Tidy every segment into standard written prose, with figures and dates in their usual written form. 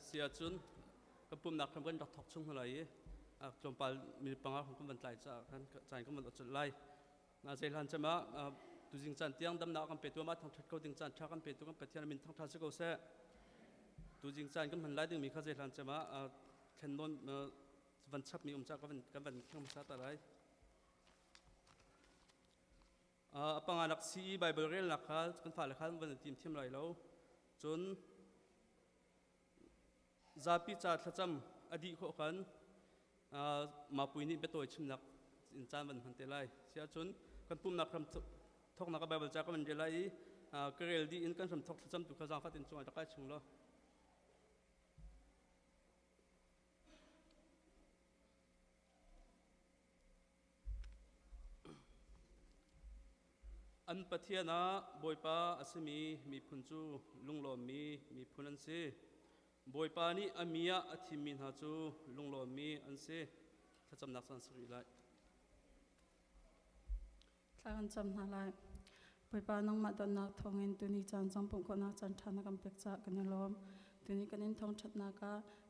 เสียจุนกับปุ่มนักคำกันดอกทอกชุ่งอะไรจมปามีปังอาของกุมันใจจากนั้นใจก็มันจุดไล่นาเซลันจะมาดูจริงจันเตียงดำนากันเป็ดตัวมาทางทัดเขาจริงจันชักกันเป็ดตัวกันเป็ดที่เรามีทางทัดสกอเซ่ดูจริงจันก็มันไล่ดึงมีข้าเซลันจะมาแคนนอนวันชับมีจากก็วันแข่งมาซาตอะไรปังอานักซีไบเบิลเรียนหลักค่ะกันฝ่ายหลักค่ะวันทีมทีมไรแล้วจนซาปิจัดทัดจำอดีตของกันมาปุยนี่เป็นตัวชิมนักอินจานวันพันเตลัยเสียจนกันปุ่มนักคำทอกนักใบบัลจาก็มันเจลัยกระเรลดีอินกันคำทอกทัดจำตุกขจางฟัดอินจงอาตะไคร้ชงล้ออันปะเทียนะบอยป้าอาศมีพุนจูลุงหลอมีพุนันเซบอยป้านี่อามียอธิมินหาจูลุงหลอมีอันเซถ้าจำนักสันสริไลถ้ากันจำนาไลบอยป้าน้องมาดอนนักทองเงินตัวนี้จันจังปุ่งคนนักจันทานักกำเป็กจากกันล้อมตัวนี้กันนินทองชัดนัก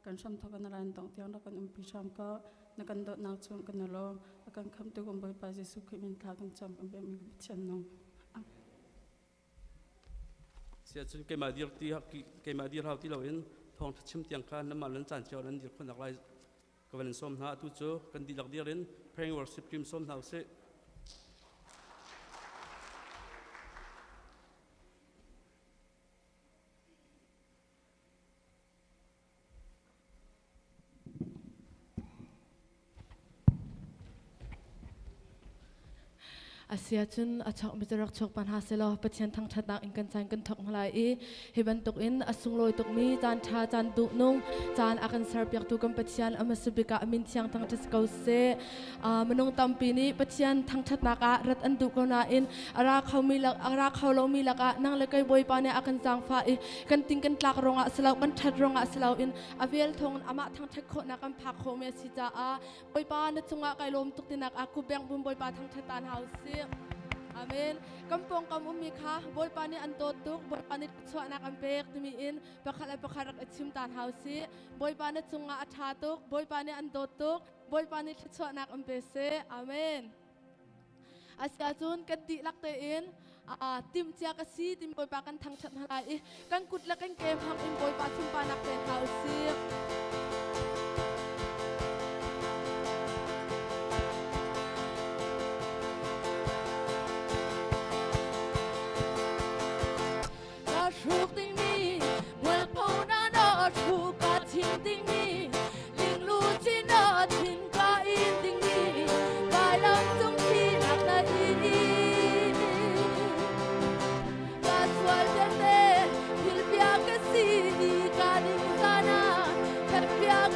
กันชมทกันอะไรต่างเตียงนักกันพิชามก็นักกันดดนักจุนกันล้อมกันคำตัวกันบอยป้าเจสุขิมินทากันจำกันเป็นมีเช่นน้องเสียจนเกมาดีร์ที่เราเห็นทองชิมเตียงกันน้ำมันเล่นจานเจ้านั้นดีคนหลากหลายก็เป็นส้มหาทุกโจกันดีหลักเดียร์เล่นเพลงวอร์สิบครีมส้มหาเสอาเซียจุนอาชักมิจรักชกปัญหาเสลอประเทศทางชาติอินกันใจกันถกมาลายเฮบันตกอินอสุงลอยตกมีจานชาจานตุนุงจานอากันสารเปียกตุกันประเทศอเมริกาอเมริกันทางจัสเกาเซมนุงตัมปีนี้ประเทศทางชาตินักรัฐอันตุกนาอินอาราเขามีลักอาราเขาเรามีลักนั่งเล็กบอยปาเนี่ยอากันจางฟ้ากันติงกันตากรองอ่ะสลาวกันชัดรองอ่ะสลาวอินอเวลทงอามาทางทักโคนักกันพักโคเมสิจ้าบอยปาเนี่ยจงอ่ะไกลมตุกตินักอากูแบ่งบุญบอยปาทางชาติเฮาเซอาเมนกำปองกำมีค่ะบอยปานีอันโตตุกบอยปานีสวนักอันเป็กที่มีอินปะขัดรักชิมตานเฮาซีบอยปานีจุงอาชาตุกบอยปานีอันโตตุกบอยปานีสวนักอันเปเซอาเมนอาศัยจุนกันดีลักเตอินทีมเจ้าก็ซีทีมบอยปากันทางชัดหลายกันกุดลักกันเกมหักอินบอยปาชิมปานักเตนเฮาซีถูกติงมีเมื่อพงน่าดอถูกกาทิ้งติงมีลิงลูที่น่าทิ้งกาอินติงมีกายลำจงที่หนักนาทีกาสวยเจเตพิลเปียกสีดีกาดิงซานาแค่เปียก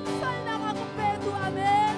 Salnak ako petu, amen.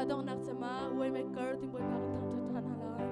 Adong nak sama, uy may ker ting boy pakatang tatan halay.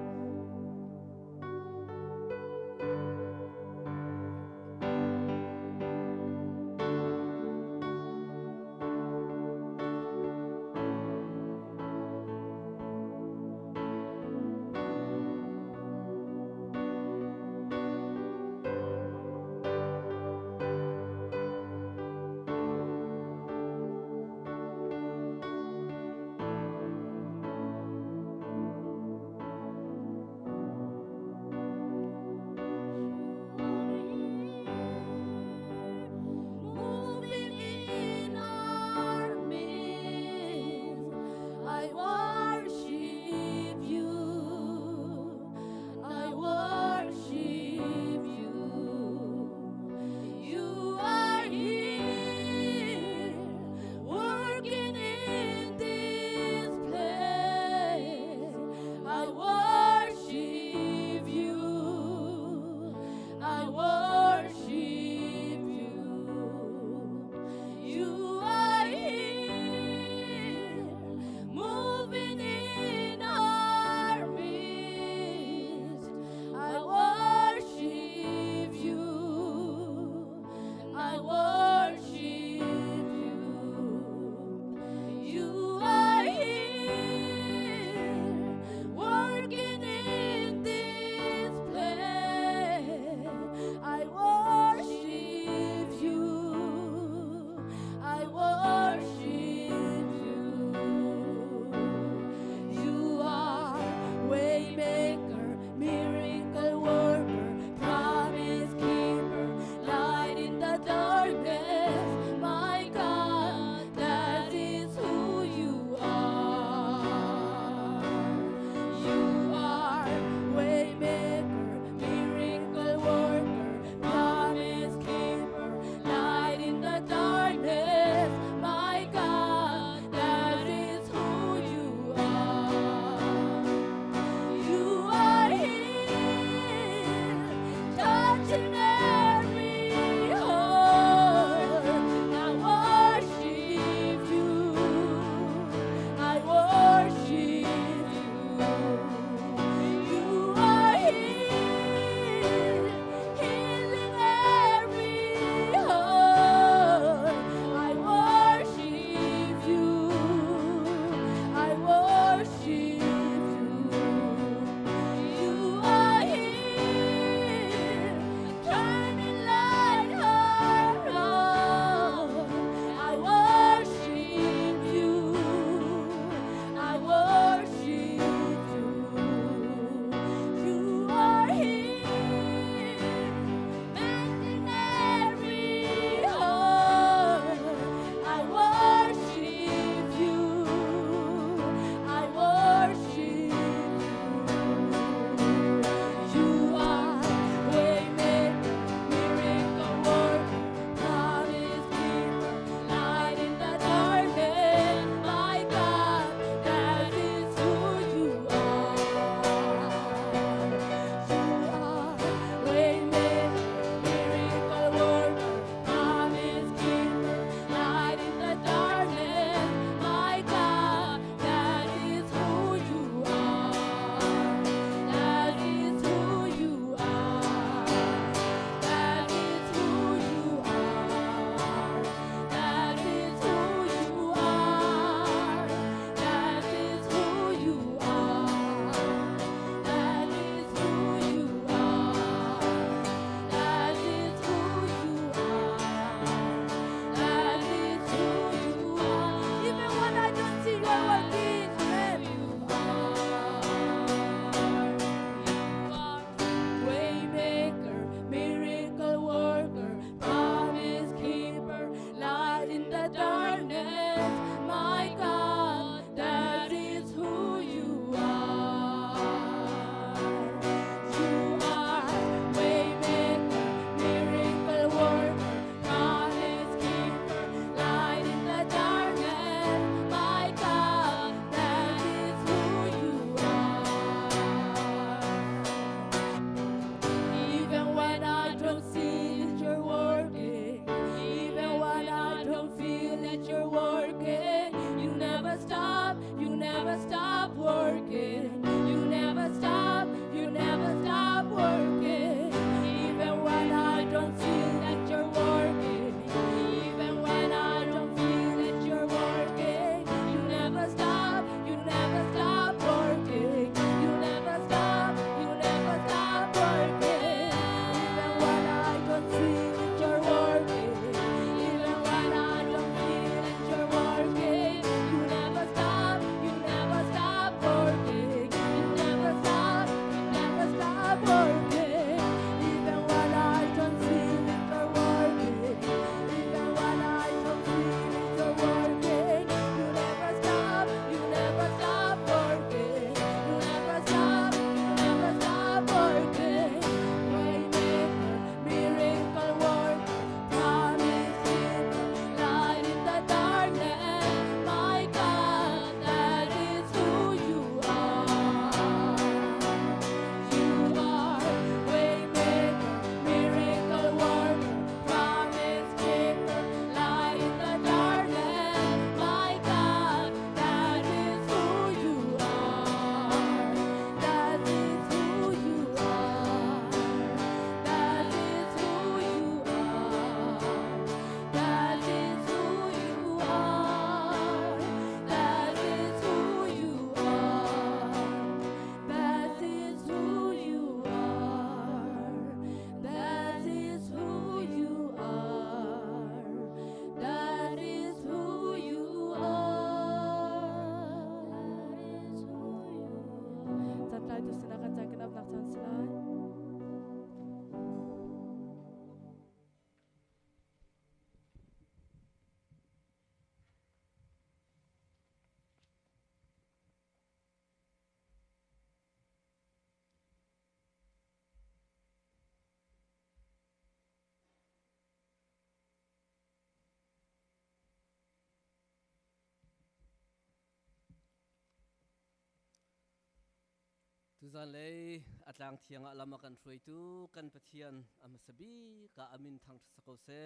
tu zan lei atlang thiang alama kan throi tu kan pathian amasabi ka amin thang sakau se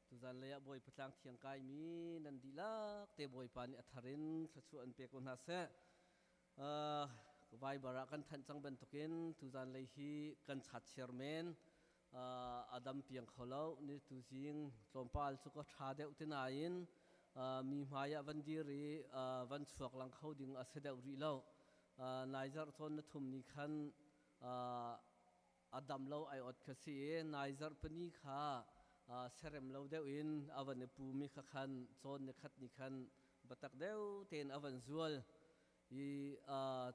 tu zan lei boy patlang thiang kai mi nan dilak te boy pani atharin thachu an pe kon ha se vai bara kan than chang ban tukin tu zan lei hi kan chat chairman adam piang kholo ni tu jing tlompal chu ko tha deuh te nain mi maya van diri van chuak lang khoding a sedeu ri lo Niger thon na thum ni khan adam lo ai ot khasi Niger pani kha serem lo deuh in avan pu mi kha khan chon ne khat ni khan batak deuh ten avan zual i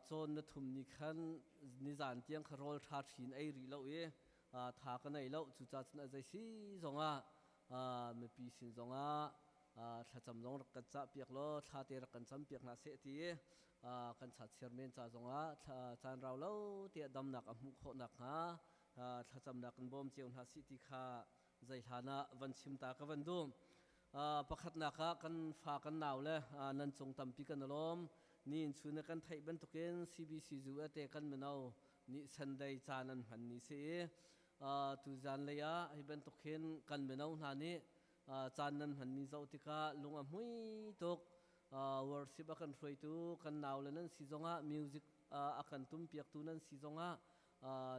chon na thum ni khan ni zan tiang kharol tha thin ai ri lo e tha ka nei lo chu cha chna jai si zonga me pi sin zonga thla cham long rak cha piak lo thla te rak kan cham piak na se ti kan chat chairman cha zonga chan raw lo te dam nak a mu kho nak ha thla cham nak kan bom cheun ha si ti kha zai hlana van chim ta ka van dum pakhat na kha kan fa kan naw le nan chung tam pi kan lom ni in chuna kan thai ban token CBCGR te kan menau ni Sunday chanan han ni se tu zan le ya hi ban token kan menau na ni chanan han mi zau tika lunga hui tok worship akan throi tu kan naw le nan si zonga music akan tum piak tu nan si zonga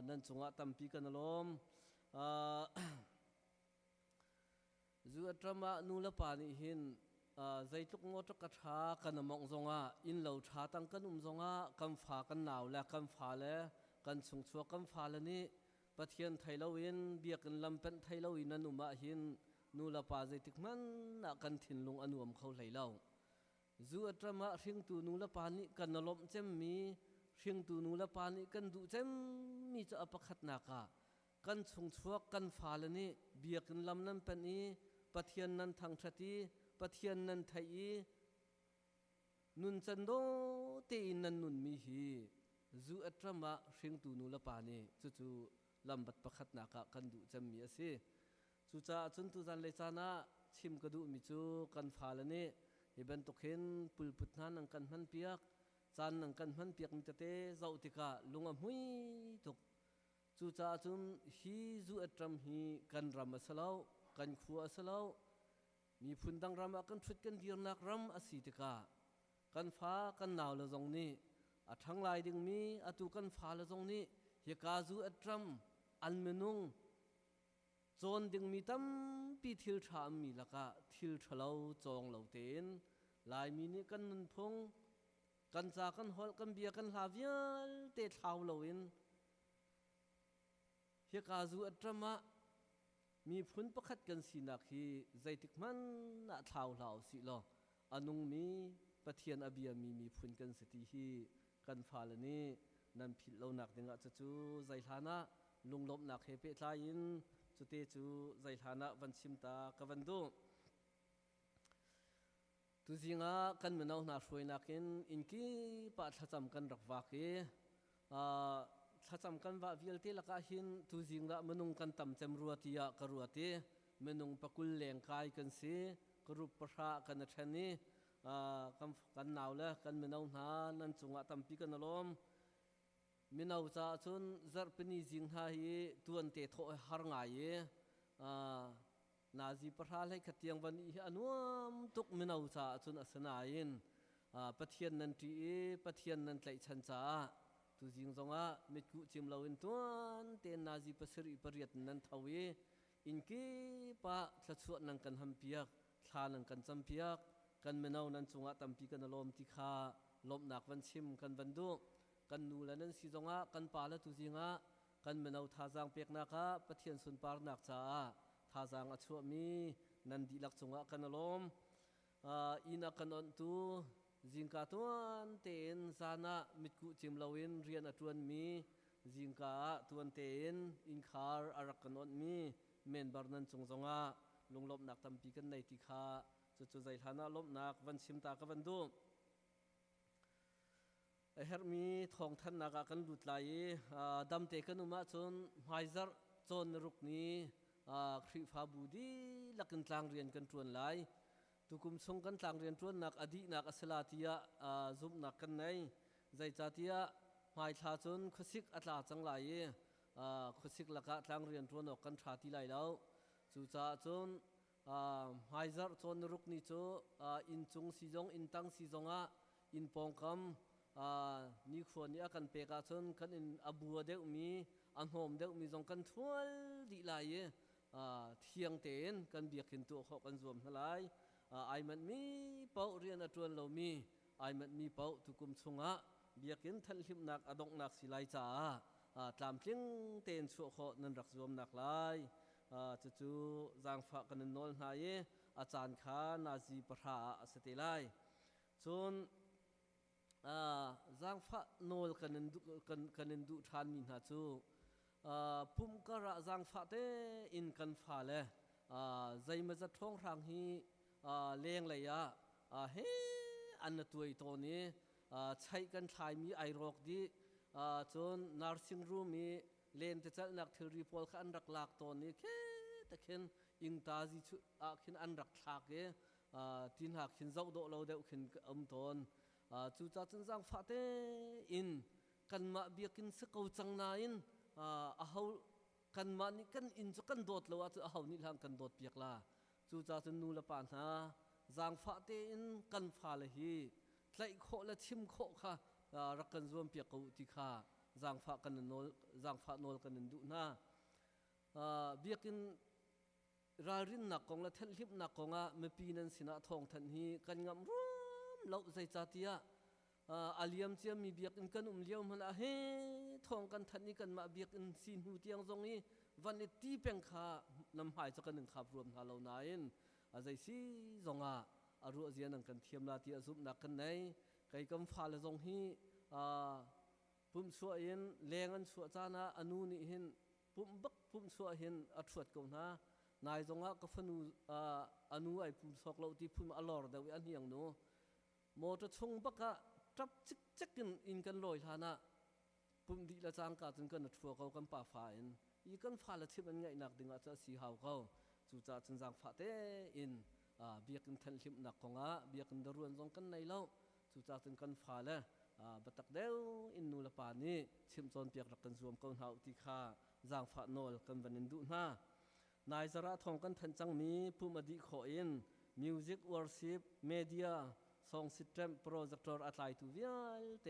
nan chunga tam pi kan lom zu atrama nula pani hin zaituk ngoto ka tha kan mong zonga in lo tha tang kan zonga kam fa kan naw la kam fa le kan chung chua kam fa la ni pathian thailo in biakin lampen thailo in anuma hin nula pa zaitik man na kan thinlung anuam khau leilau zu atrama hring tu nula pani kan lom chem mi hring tu nula pani kan du chem mi cha apakhat na ka kan chung chua kan fa la ni biakin lam nan pen i pathian nan thang thati pathian nan thai nun chando te in nan nun mi hi zu atrama hring tu nula pani chu chu lambat pakhat na ka kan du cham mi ase chu cha chun tu zan le chana chim ka du mi chu kan phala ne iban tokhen pulput na nang kan man piak chan nang kan man piak mi te zau tika lunga hui tok chu cha chun hi zu atram hi kan ram asalau kan khu asalau mi phundang rama kan thut kan dir nak ram asitika kan fa kan naw la zong ni athang lai ding mi atu kan fa la zong ni hi ka zu atram an menung chon ding mi tam pi thil tha mi laka thil thalo chong lo ten lai mi ni kan nun phung kan cha kan hol kan bia kan havial te thau lo in hi ka zu atrama mi phun pakhat kan sinak hi zaitik man na thau lau si lo anung mi pathian abia mi phun kan sati hi kan phalani nan phil lo nak dinga chu zai hlana lunglop nak he pe thlain chute chu zai hlana van chimta ka van du tu zinga kan menau na hroi nakin inki pa thacham kan rakwa ke thacham kan wa vialte laka hin tu zinga menung kan tam chem ruatia ka ruate menung pakul leng kai kan se karup pasha kan thani kan naula kan menau na nan chunga tampi kan lom minau cha chun zarpani jing ha hi tuan te tho har ngai ye nazi pasha lai khatiang van hi anuam tuk minau cha chun asanain pathian nan ti pathian nan tlai chan cha tu jing zonga mitku chim lo in tuan ten nazi pasri pariat nan thawi inki pa thlachuat nang kan hampiak thla nang kan champiak kan menau nan chunga tampi kan lom ti kha lom nak van chim kan vandu kan nu la nan si zonga kan pa la tu jinga kan menau tha jang pek na ka pathian sun par nak cha tha jang a chu mi nan di lak chunga kan lom ina kan on tu jingka tuan ten sana mitku chim lawin rian atuan mi jingka tuan ten in khar arak kan on mi men bar nan chung zonga lunglop nak tampi kan nei ti kha chu zai thana lop nak van chim ta ka van du her mi thong than naga kan lut lai dam te kan uma chon haizer chon ruk ni khri fa budi lakin tlang rian kan tuan lai tukum song kan tlang rian tuan nak adi nak asalatia zum nak kan nei zai chatia หมายชาจนขุสิกอัตลาจังไหลขุสิกละกะทางเรียนตัวหนกกันชาติไหลแล้วจู่จ้าจนหายจจนรุกนี่จูอินจุงสีจงอินตังสีจงอินปองคำนี่ควรนี่กันเปกาจนกันอินอบัวเด็กมีอันหอมเด็กมีจงกันทวลดีไหลเที่ยงเต็นกันเบียกินตัวเขากันรวมทั้งหลายไอ้มันมีเป้าเรียนอัตวนเรามีไอ้มันมีเป้าทุกุมชงเบียกินทันหิมนักอดงนักสิไลจ่าตามเพียงเต็นชั่วเขานั้นรักรวมนักหลายจู่จางฝากกันนอนหายอาจารย์ข้านาจีประหาสติไลจนจางฝากนอนกันดูทานมินหาจูพุ่มกระจางฝากเตอินกันฟ้าเลยใจมันจะท้องทางฮีเลี้ยงเลยเฮอันตัวตัวนี้ใช้กันทายมีไอรอกดีจนนาร์ซิงรูมีเลนจะนักเทอรีพอลขันรักหลักตัวนี้แค่แต่เข็นอิงตาจิชุขินอันรักหลักทินหักขินเจ้าโดเราเดาขินตนจู่จ้าจนจางฝากเตอินกันมาเบียกินสกาวจังนาอินเขากันมานี่กันอินจะกันโดดแล้วจะเขานี่ทางกันโดดเปียกละจู่จ้าจนนูละปานฮะจางฝากเตอินกันฟ้าเลยฮีไล่โคและชิมโคค่ะรักกันรวมเปียกกูที่ข้าจางฝากกันนนจางฝากนนกันดูนะเบียกินรารินนักกงและทันลิบนักกงไม่ปีนันสินะทองทันฮีกันงำร่มเล่าใจจัดยาอาเลียมเจียมีเบียกินกันเลี้ยวมันเฮทองกันทันนี้กันมาเบียกินสินหูเตียงตรงนี้วันนี้ตีเป็นข้านำหายจากกันหนึ่งขับรวมหาเรานายนใจสิจงอรุณเจียนังกันเทียมลาที่อสุบนักกันไหนไก่กำฟ้าละจงฮีปุ่มชัวเห็นแรงอันชัวจานะอนุนี่เห็นปุ่มบักปุ่มชัวเห็นอัดชวดกูนะนายจงก็ฟันูอนุไอปุ่มสอกเราที่ปุ่มอลอร์เดวิอันเฮียงโนโมจะชงบักจับจิกจิกกันอินกันลอยฐานะปุ่มดีละจางกาจนกันอัดชัวเขากันป่าฝ่ายอีกันฟ้าละทิมันไงหนักดึงอาจจะสีหาวเขาจู่จ้าจนจางฟ้าเตอินเบียกันทันลิมหนักของเบียกันดรวนจงกันในเล่าจู่จ้าจนกันฟ้าเลยบัตักเดวอินนูละปานี้ชิมจนเปียกรักกันรวมกันหาที่ข้าจางฟ้าโนลกันวันนินดูหน้านายสระทองกันทันจังมีผู้มาดีขออินมิวสิกวอร์ชิปเมเดียซองซิสเต็มโปรเจคเตอร์อะไรทุเวียลเต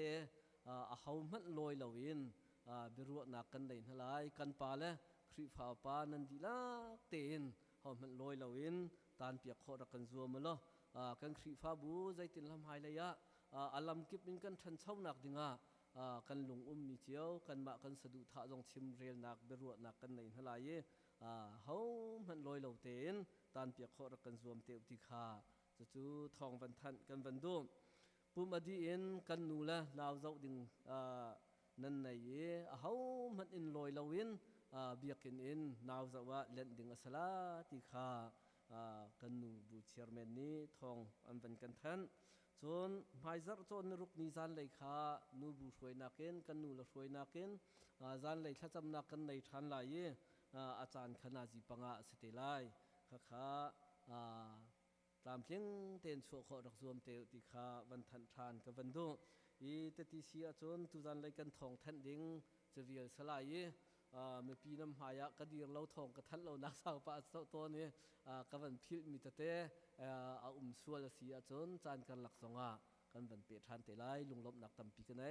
เขามันลอยเหล่าอินบิรัวนักกันได้ทลายกันปาเลคริฟ้าปานันดีลักเตนเขามันลอยเหล่าอินตานเปียกขอรักกันรวมมาล้อกันคริฟ้าบูใจตินลำหายเลยอาลัมกิบมินกันทันเช่านักดิ่งกันหลงมีเจียวกันมากันสะดุท่าจงชิมเรียนนักเบรัวนักกันในทลายเขามันลอยเหล่าเตนตานเปียกขอรักกันรวมเตวที่ข้าจู่ทองวันทันกันวันดูปุ่มอดีอินกันนูละลาวเจ้าดิ่งนั่นในเขามันอินลอยเหล่าอินเบียกินอินนาวเจ้าว่าเล่นดิ่งสลาที่ข้ากันนูบูเชียร์แมนนี้ทองอันเป็นกันทันจนหมายจับจนรุกนิจานเลยข้านูบูช่วยนักเองกันนูละช่วยนักเองจานเลยถ้าจำนักกันในทันไหลอาจารย์คณะจีปังสติไลข้าตามเพียงเต็นชั่วขอรักรวมเตวติข้าวันทันทานกับวันดูอีเตติเสียจนตุจานเลยกันทองทันดิ่งจะเรียลสลายเมื่อปีน้ำหายกระดิ่งเราทองกระทันเรานักสาวป่าตัวนี้กับวันพิลมิตเตเอาชัวเสียจนจานกันหลักสงกันวันเปียทันเตไลลุงลบหนักตำปีกันไหน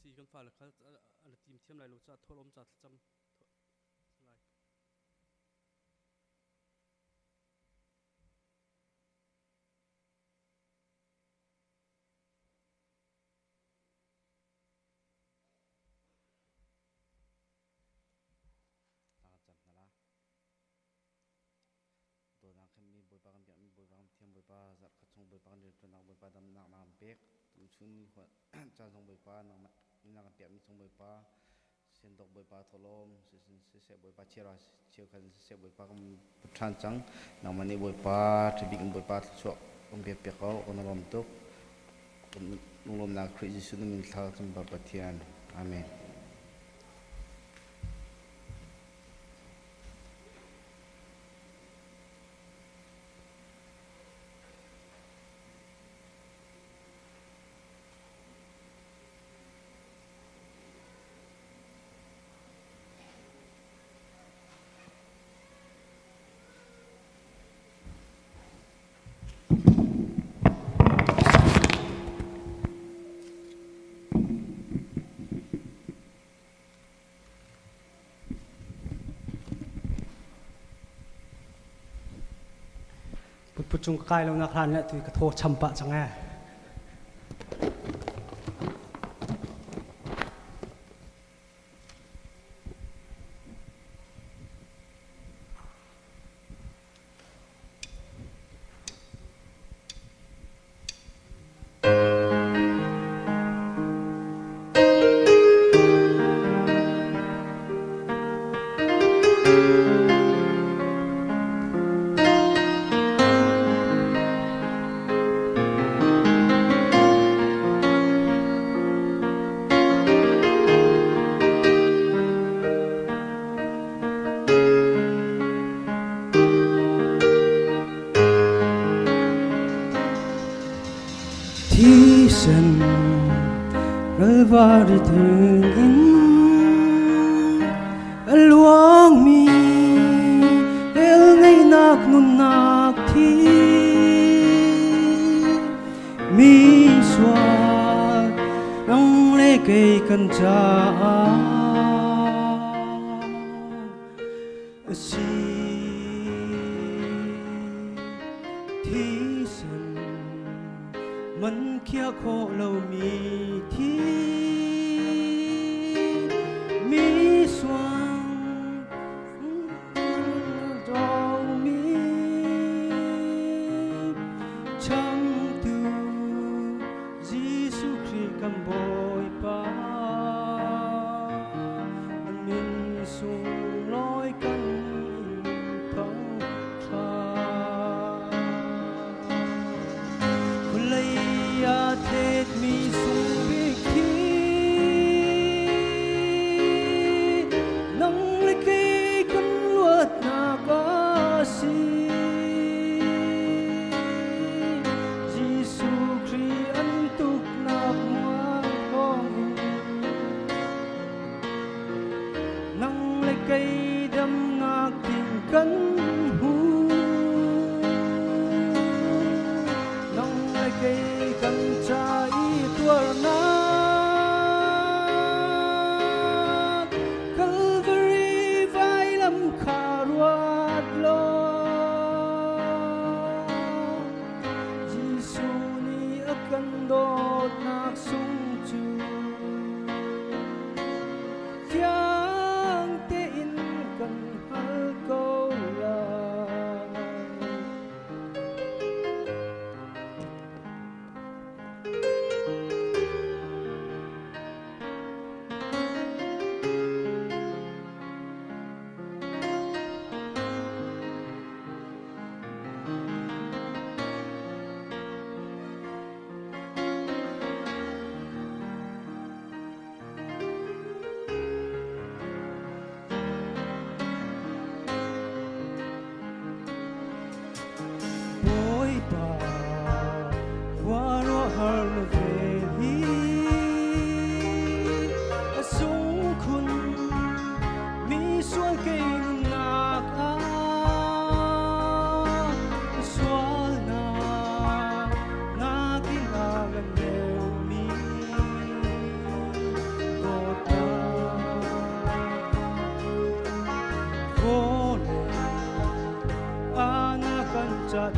สีกันฟ้าเลยครับอันทีมเทียมไรรู้จักทั่วลมจัดจำไรตาจัดนะละตัวนักขึ้นมีบอยปากันเบียมีบอยปากันเทียมบอยปาจัดกระชงบอยปากันเดือดตัวนักบอยปาดำนักน้ำเป๊กตัวชุนนี่หัวจานทรงบอยปานักนี่นักเปียมีทรงบอยปา sen dok boi pa tholom se boi pa chira chiu khan se boi pa kam than chang namani boi pa thibi kan boi pa chok om pe pe ko onom tok nulom na khri jisu min thal cham ba pathian amen. Put chung kai lo na khan le tui ka tho champa changa Sen ralvari thengin alwang mi el ngay nak nun nak thi mi swat nang le kay kan cha si thi sen man kia khổ lâu mi thi mi xoang dòng mi trong tu Giêsu Christ cầm bồi ba mình sung lối căn thông tra Let me so big nang likay kan luat na kasi Giêsu Christ antuk na muang hong nang likay dam na kan hu nang likay kan cha na Calvary vai lam kharuat lo Giêsu ni akan dot nak sung chu thiang te in kan hal ko la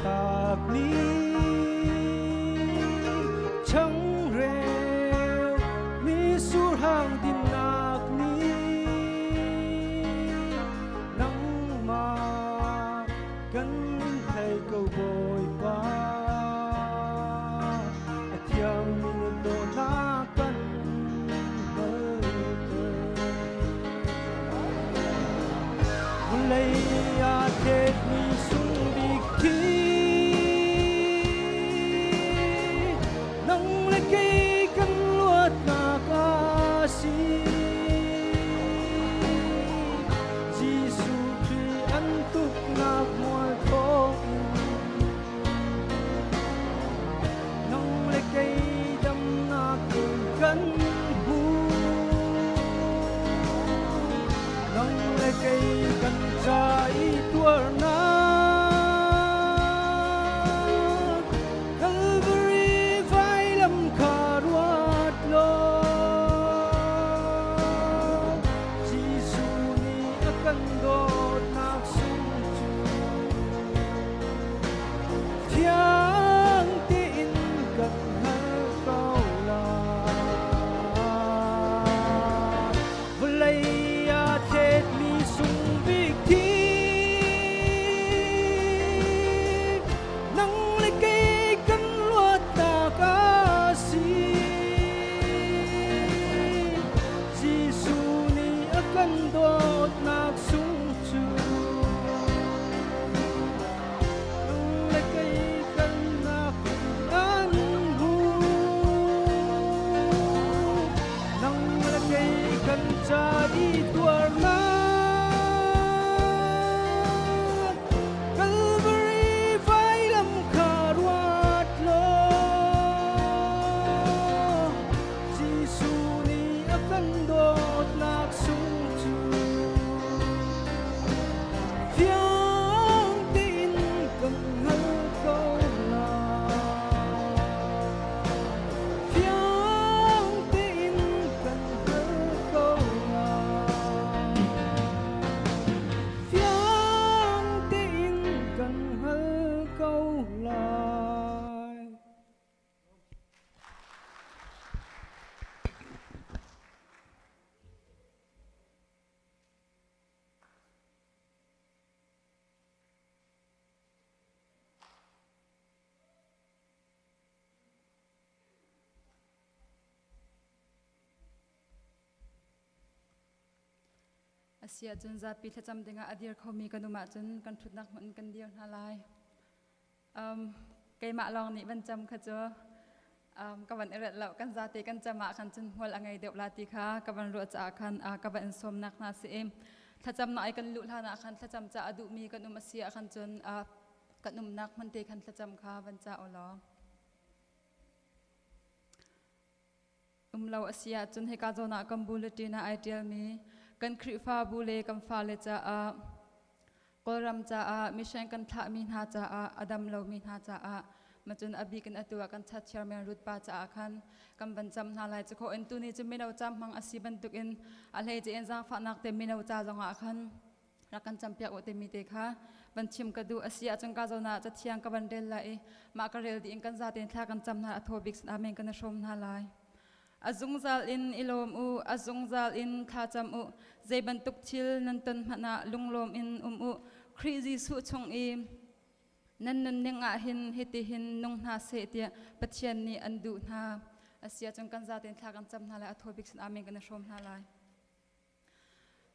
tak ni chẳng rêu mi sur hang din nak ni nang ma kan thai câu bồi ba thiang min do na kan hơ kan chai tuar na Calvary vai lam karuat lo Giêsu ni akan dot nak sung chu thiang tin kan hal kau la Vulai ya thet mi sung big thi nang le kai kan luat ta ka si Giêsu ni akan dot nak sung chu nang le kai kan nak an hu nang le kai kan chai tuar na Calvary vai lam karuat lo Giêsu ni akan dot nak sung chu thiang tin kan hal kau la thiang tin kan hal kau la thiang tin kan hal kau lai Asia chun za pi thacham dinga adir khomi kanuma chun kan thutnak mun kan dir halai kai ma long ni ban cham kha cho ka ban eret law kan za te kan chama khan chun hol angai deuh la ti kha ka ban ro cha khan ka ban som nak na se em thacham na ai kan lu hlana khan thacham cha adu mi kan asia khan chun kan nak man te khan thacham kha ban cha olo law asia chun he ka zona kam bulletin ai tel mi kan khrifa bule kam fa le cha a koram cha a mission kan tha min ha cha a adam lo min ha cha a machun abi kan atua kan chat chairman rut pa cha khan kam ban cham na lai cha kho en tu ni chu mino cham hang asi ban tuk in a le je en jang fa nak te mino cha zonga khan ra kan cham pya o te mi te kha ban chim ka du asia chang ka zona cha thiang ka ban del lai ma ka rel di in kan za ten thla kan cham na athobik na men kan shom na lai azungzal in ilom u azungzal in khacham u zeiban tuk thil nan tan hana lunglom in u khrizi su chung i nan nenga hin hiti hin nong na se tia pathian ni andu na asia chung kan za ten thla kan cham na la athobik san amen kan shom na lai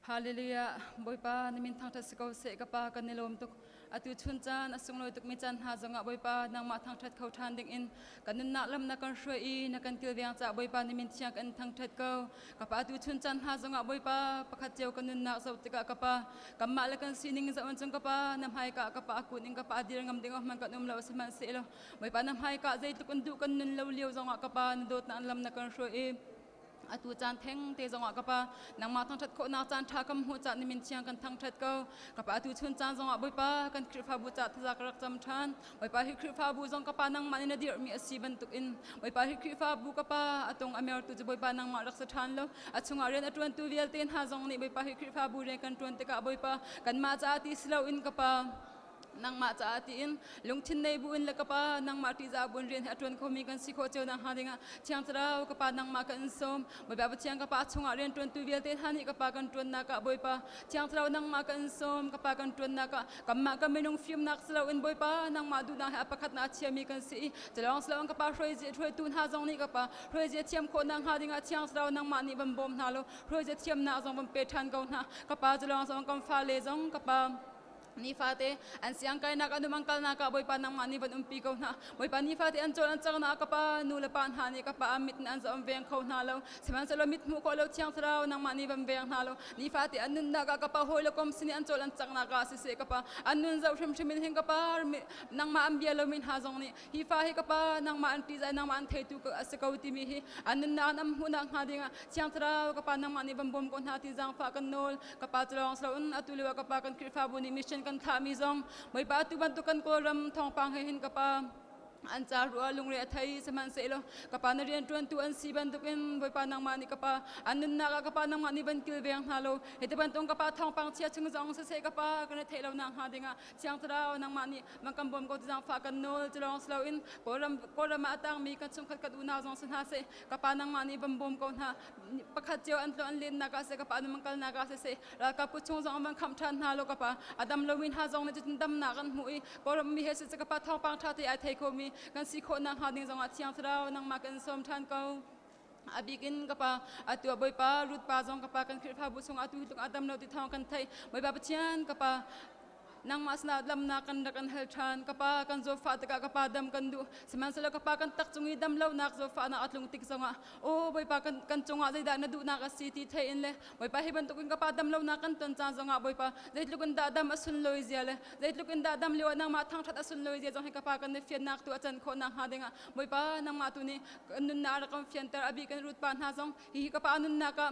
hallelujah boipa nimin thang tha sikau se ka pa kan nilom tuk atu chun chan asung loi tuk mi chan ha zonga boipa nang ma thang that khau than ding in kan na lam na kan shroi i na kan til wiang cha boipa nimin thiang kan thang that ko ka pa atu chun chan ha zonga boipa pakhat cheu kan na so tika ka pa kam ma la kan sining za on chung ka pa nam hai ka pa akun ing ka pa dir ngam ding man kan lo se man se lo boipa nam hai ka zai tuk du kan nun lo liu zonga ka pa na dot na lam na kan shroi i atu chan theng te zonga ka pa nang ma thang that kho na chan tha kam hu cha ni min chiang kan thang that ko ka pa atu chun chan zonga boi pa kan khrifa bu cha tha ka rak cham than boi pa hi khrifa bu zong ka pa nang ma ni na dir mi asi ban tuk in boi pa hi khrifa bu ka pa atong amer tu boi pa nang ma rak sa than lo achunga ren atun tu vial ten ha zong ni boi pa hi khrifa bu re kan tun te ka boi pa kan ma cha ti slow in ka pa nang ma cha ti in lungthin nei bu in la ka pa nang ma ti za bun ren atun khomi kan si kho cheu na ha dinga chiang trao ka pa nang ma kan som boi ba chiang ka pa chunga ren tun tu vial ten ha ni ka pa kan tun na ka boi pa chiang trao nang ma kan som ka pa kan tun na ka kam ma ka menung film nak slow in boi pa nang ma du na ha pakhat na chia mi kan si chalong slow ka pa roi je roi tun ha zong ni ka pa roi je chiam kho nang ha dinga chiang trao nang ma ni bam bom na lo roi je chiam na zong bam pe than go na ka pa chalong song kam fa le zong ka pa ni fate an siang kai nak anu mangkal na ka boy pa nang mani ban umpi ko na boy pa ni fate an chol an chang na ka pa nu le pan ha ni ka pa amit na an zo veng kho na lo seman selo mit mu ko lo chiang thrao nang mani ban veng na lo ni fate an nun na ka pa hoi lo kom sini an chol an chang na ka se ka pa an nun zo shim shim hin ka pa nang ma am bia lo min ha zong ni hi fa hi ka pa nang ma an ti zai nang ma an thei tu ka se ko ti mi hi an nun na nam hu na ha dinga chiang thrao ka pa nang mani ban bom ko na ti jang fa kan nol ka pa chlong slo un atuliwa ka pa kan krifa bu ni mission kan tha mi zong mai ba tu ban tu kan ko ram thong pang hin ka pa an cha ruwa lung re thai saman se lo ka pa na rian tuan tu an si ban tu ken boi pa nang mani ka pa an nun na ka pa nang mani ban kil veng ha lo he te ban tong ka pa thong pang chia chung zong se ka pa kan thei lo nang ha dinga chiang tra nang mani man kam bom ko jang fa kan nol chlong slow in ko ram atang mi kan chung khat kat u na zong san ha se ka pa nang mani bam bom ko na pakhat cheu an tlo an len na ka se ka pa nang kal na ka se ra ka pu chung zong ban kham than ha lo ka pa adam lo min ha zong ne jin dam na kan hui ko ram mi he se ka pa thong pang tha te ai thei ko mi kan si kho nang ha ding zong a chiang thrao nang ma kan som than ko abigin ka pa atu boy pa rut pa zong ka pa kan khir pha bu song atu tuk adam lo ti thong kan thai boy pa chian ka pa nang mas na lam na kan hel than ka pa kan zo fa ta ka pa dam kan du seman selo ka pa kan tak chungi dam lo nak zo fa na atlung tik zonga o boy pa kan chunga zai da na du na ka city thai in le boy pa hiban tukin ka pa dam lo na kan ton cha zonga boy pa zai lukun da dam asun loi zia le zai lukun da dam lewa nang ma thang that asun loi zia zong ka pa kan ne fian nak tu achan kho na ha denga boy pa nang ma tu ni nun na ra kan fian tar abi kan rut pa na zong hi ka pa nun na ka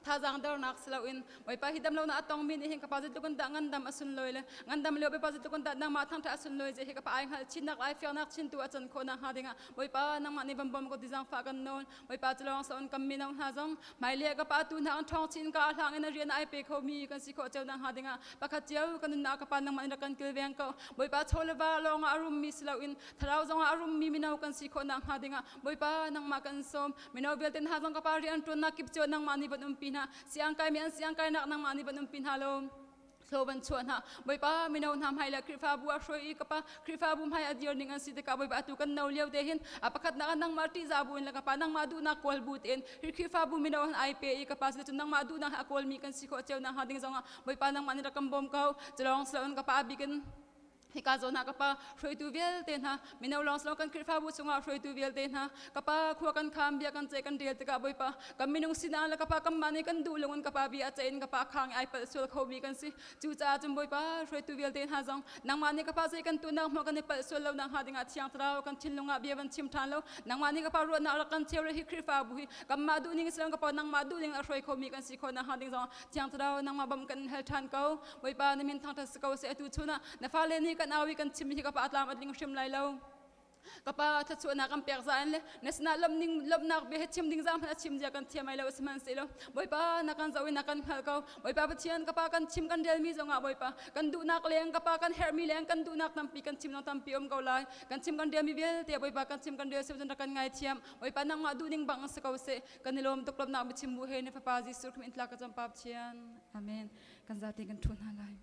tha jang dar nak slow in boy pa hidam lo na atong min hin ka pa zit lukun da ngan dam asun loi le ngan dam le boy pa zit lukun da nang ma thang tha asun loi je he ka pa ai hal chin nak ai fiang nak chin tu achan kho na ha dinga boy pa nang ma ni bam bam ko di jang fa kan non boy pa chlong son kam min ha jong mai le ka pa tu na an thong chin ka hlang in rian ai pe kho mi kan si kho cheu nang ha dinga pakha cheu kan na ka pa nang ma ra kan kil veng ko boy pa cholwa long arum mi slow in tharau jong arum mi minau kan si kho nang ha dinga boy pa nang ma kan som minau belten ha jong ka pa rian tun na kip cheu nang ma ni ban pin siang kai mian siang kai nak nang mani ban pin halo so ban chuan ha boy pa mino nam hai la krifa bu a shroi ka pa krifa bu hai adir ning an si te ka boy ba tu kan no leu te hin apakhat na nang marti za bu in la ka pa nang ma du na kol but en krifa bu mino ai pe ka pa se nang ma du na akol mi kan si kho cheu na ha ding zonga boy pa nang mani ra kam bom kau chlong slon ka pa bikin hika zona kapa shroi tu vel ten ha minau long slong kan krifa bu sunga shroi tu vel ten ha kapa khwa kan kham bia kan che kan del te ka boi pa kam minung sina la kapa kam mani kan du longun kapa bia chain kapa khang ai pa sul kho bi kan si chu cha chum boi pa shroi tu vel ten ha jong nang mani kapa che kan tu nang mo kan pa sul lo nang ha dinga chiang trao kan chin lunga bia ban chim than lo nang mani kapa ro na ra kan cheu re hi krifa bu hi kam ma du ning slong kapa nang ma du ning a shroi kho mi kan si kho na ha ding jong chiang trao nang ma bam kan hel than ko boi pa ni min thang ta se ko se tu chuna na fa le ni kan awi kan chim hi ka pa atlam atling shim lai lo ka pa tha chu na kam pek zan le nesna lom nak be he chim ding zam na chim ja kan thia mai lo sman se lo boi pa na kan zawi na kan khal ko boi pa chian ka pa kan chim kan del mi zonga boi pa kan du nak leng ka pa kan her mi leng kan du nak tam pi kan chim no tam pi om ko lai kan chim kan del mi bel te boi pa kan chim kan del se jan kan ngai thiam boi pa nang ma du ning bang se ko se kan lom tok lom nak be chim bu he ne fa pa ji sur kum intla ka jam pap chian amen kan za te kan thun ha lai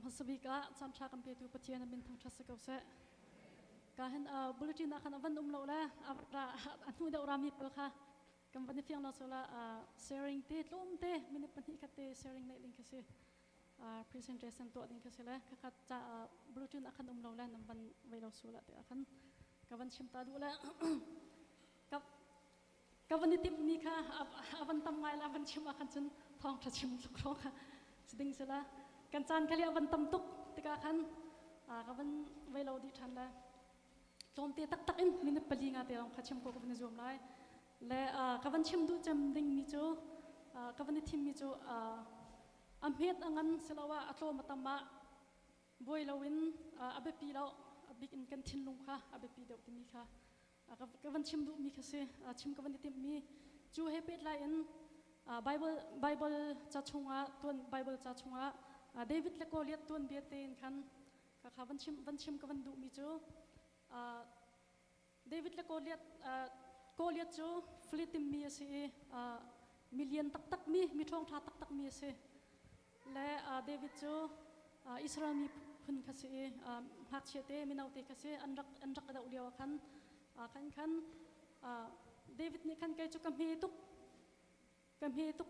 Hasabika samcha kan petu patian bin thang thasa ko se kahen bulletin akan avan lo la apra anu da urami pel kha kam ban fiang no sola sharing te tlom te min pan hi khate sharing nei link se presentation to din khase la ka khat cha bulletin akan lo la nam ban vai lo sola te akan kavan chimta du la kavan tip ni kha avan tam ngai la avan chim akan chun thong tha chim lo kha siding sela kan chan kali avan tam tuk tika khan kavan vai lo di than la tlom te tak tak in min pali nga te ram khachim ko kavan zom lai le kavan chim du cham ding mi chu kavan thim mi chu amhet angan selawa atlo matama boy lawin abe pi lo abik in kan thin lung kha abe pi deuh ti mi kha kavan chim du mi kha se chim kavan ti mi จูเฮปิดไลน์ไบเบิลจะชงตัวไบเบิลจะชงเดวิดและโกเลียตตัวเบียเตนคันค่ะวันชิมกับวันดูมีจูเดวิดและโกเลียตจูฟิลิปปินส์มีสิมิลเลียนตักมีทองท่าตักมีสิและเดวิดจูอิสราเอลมีพุ่นคสิหักเชเตมินาวเตคสิอันรักกระดาอุเลียวคันเดวิดนี่คันไกจูกัมเฮตุก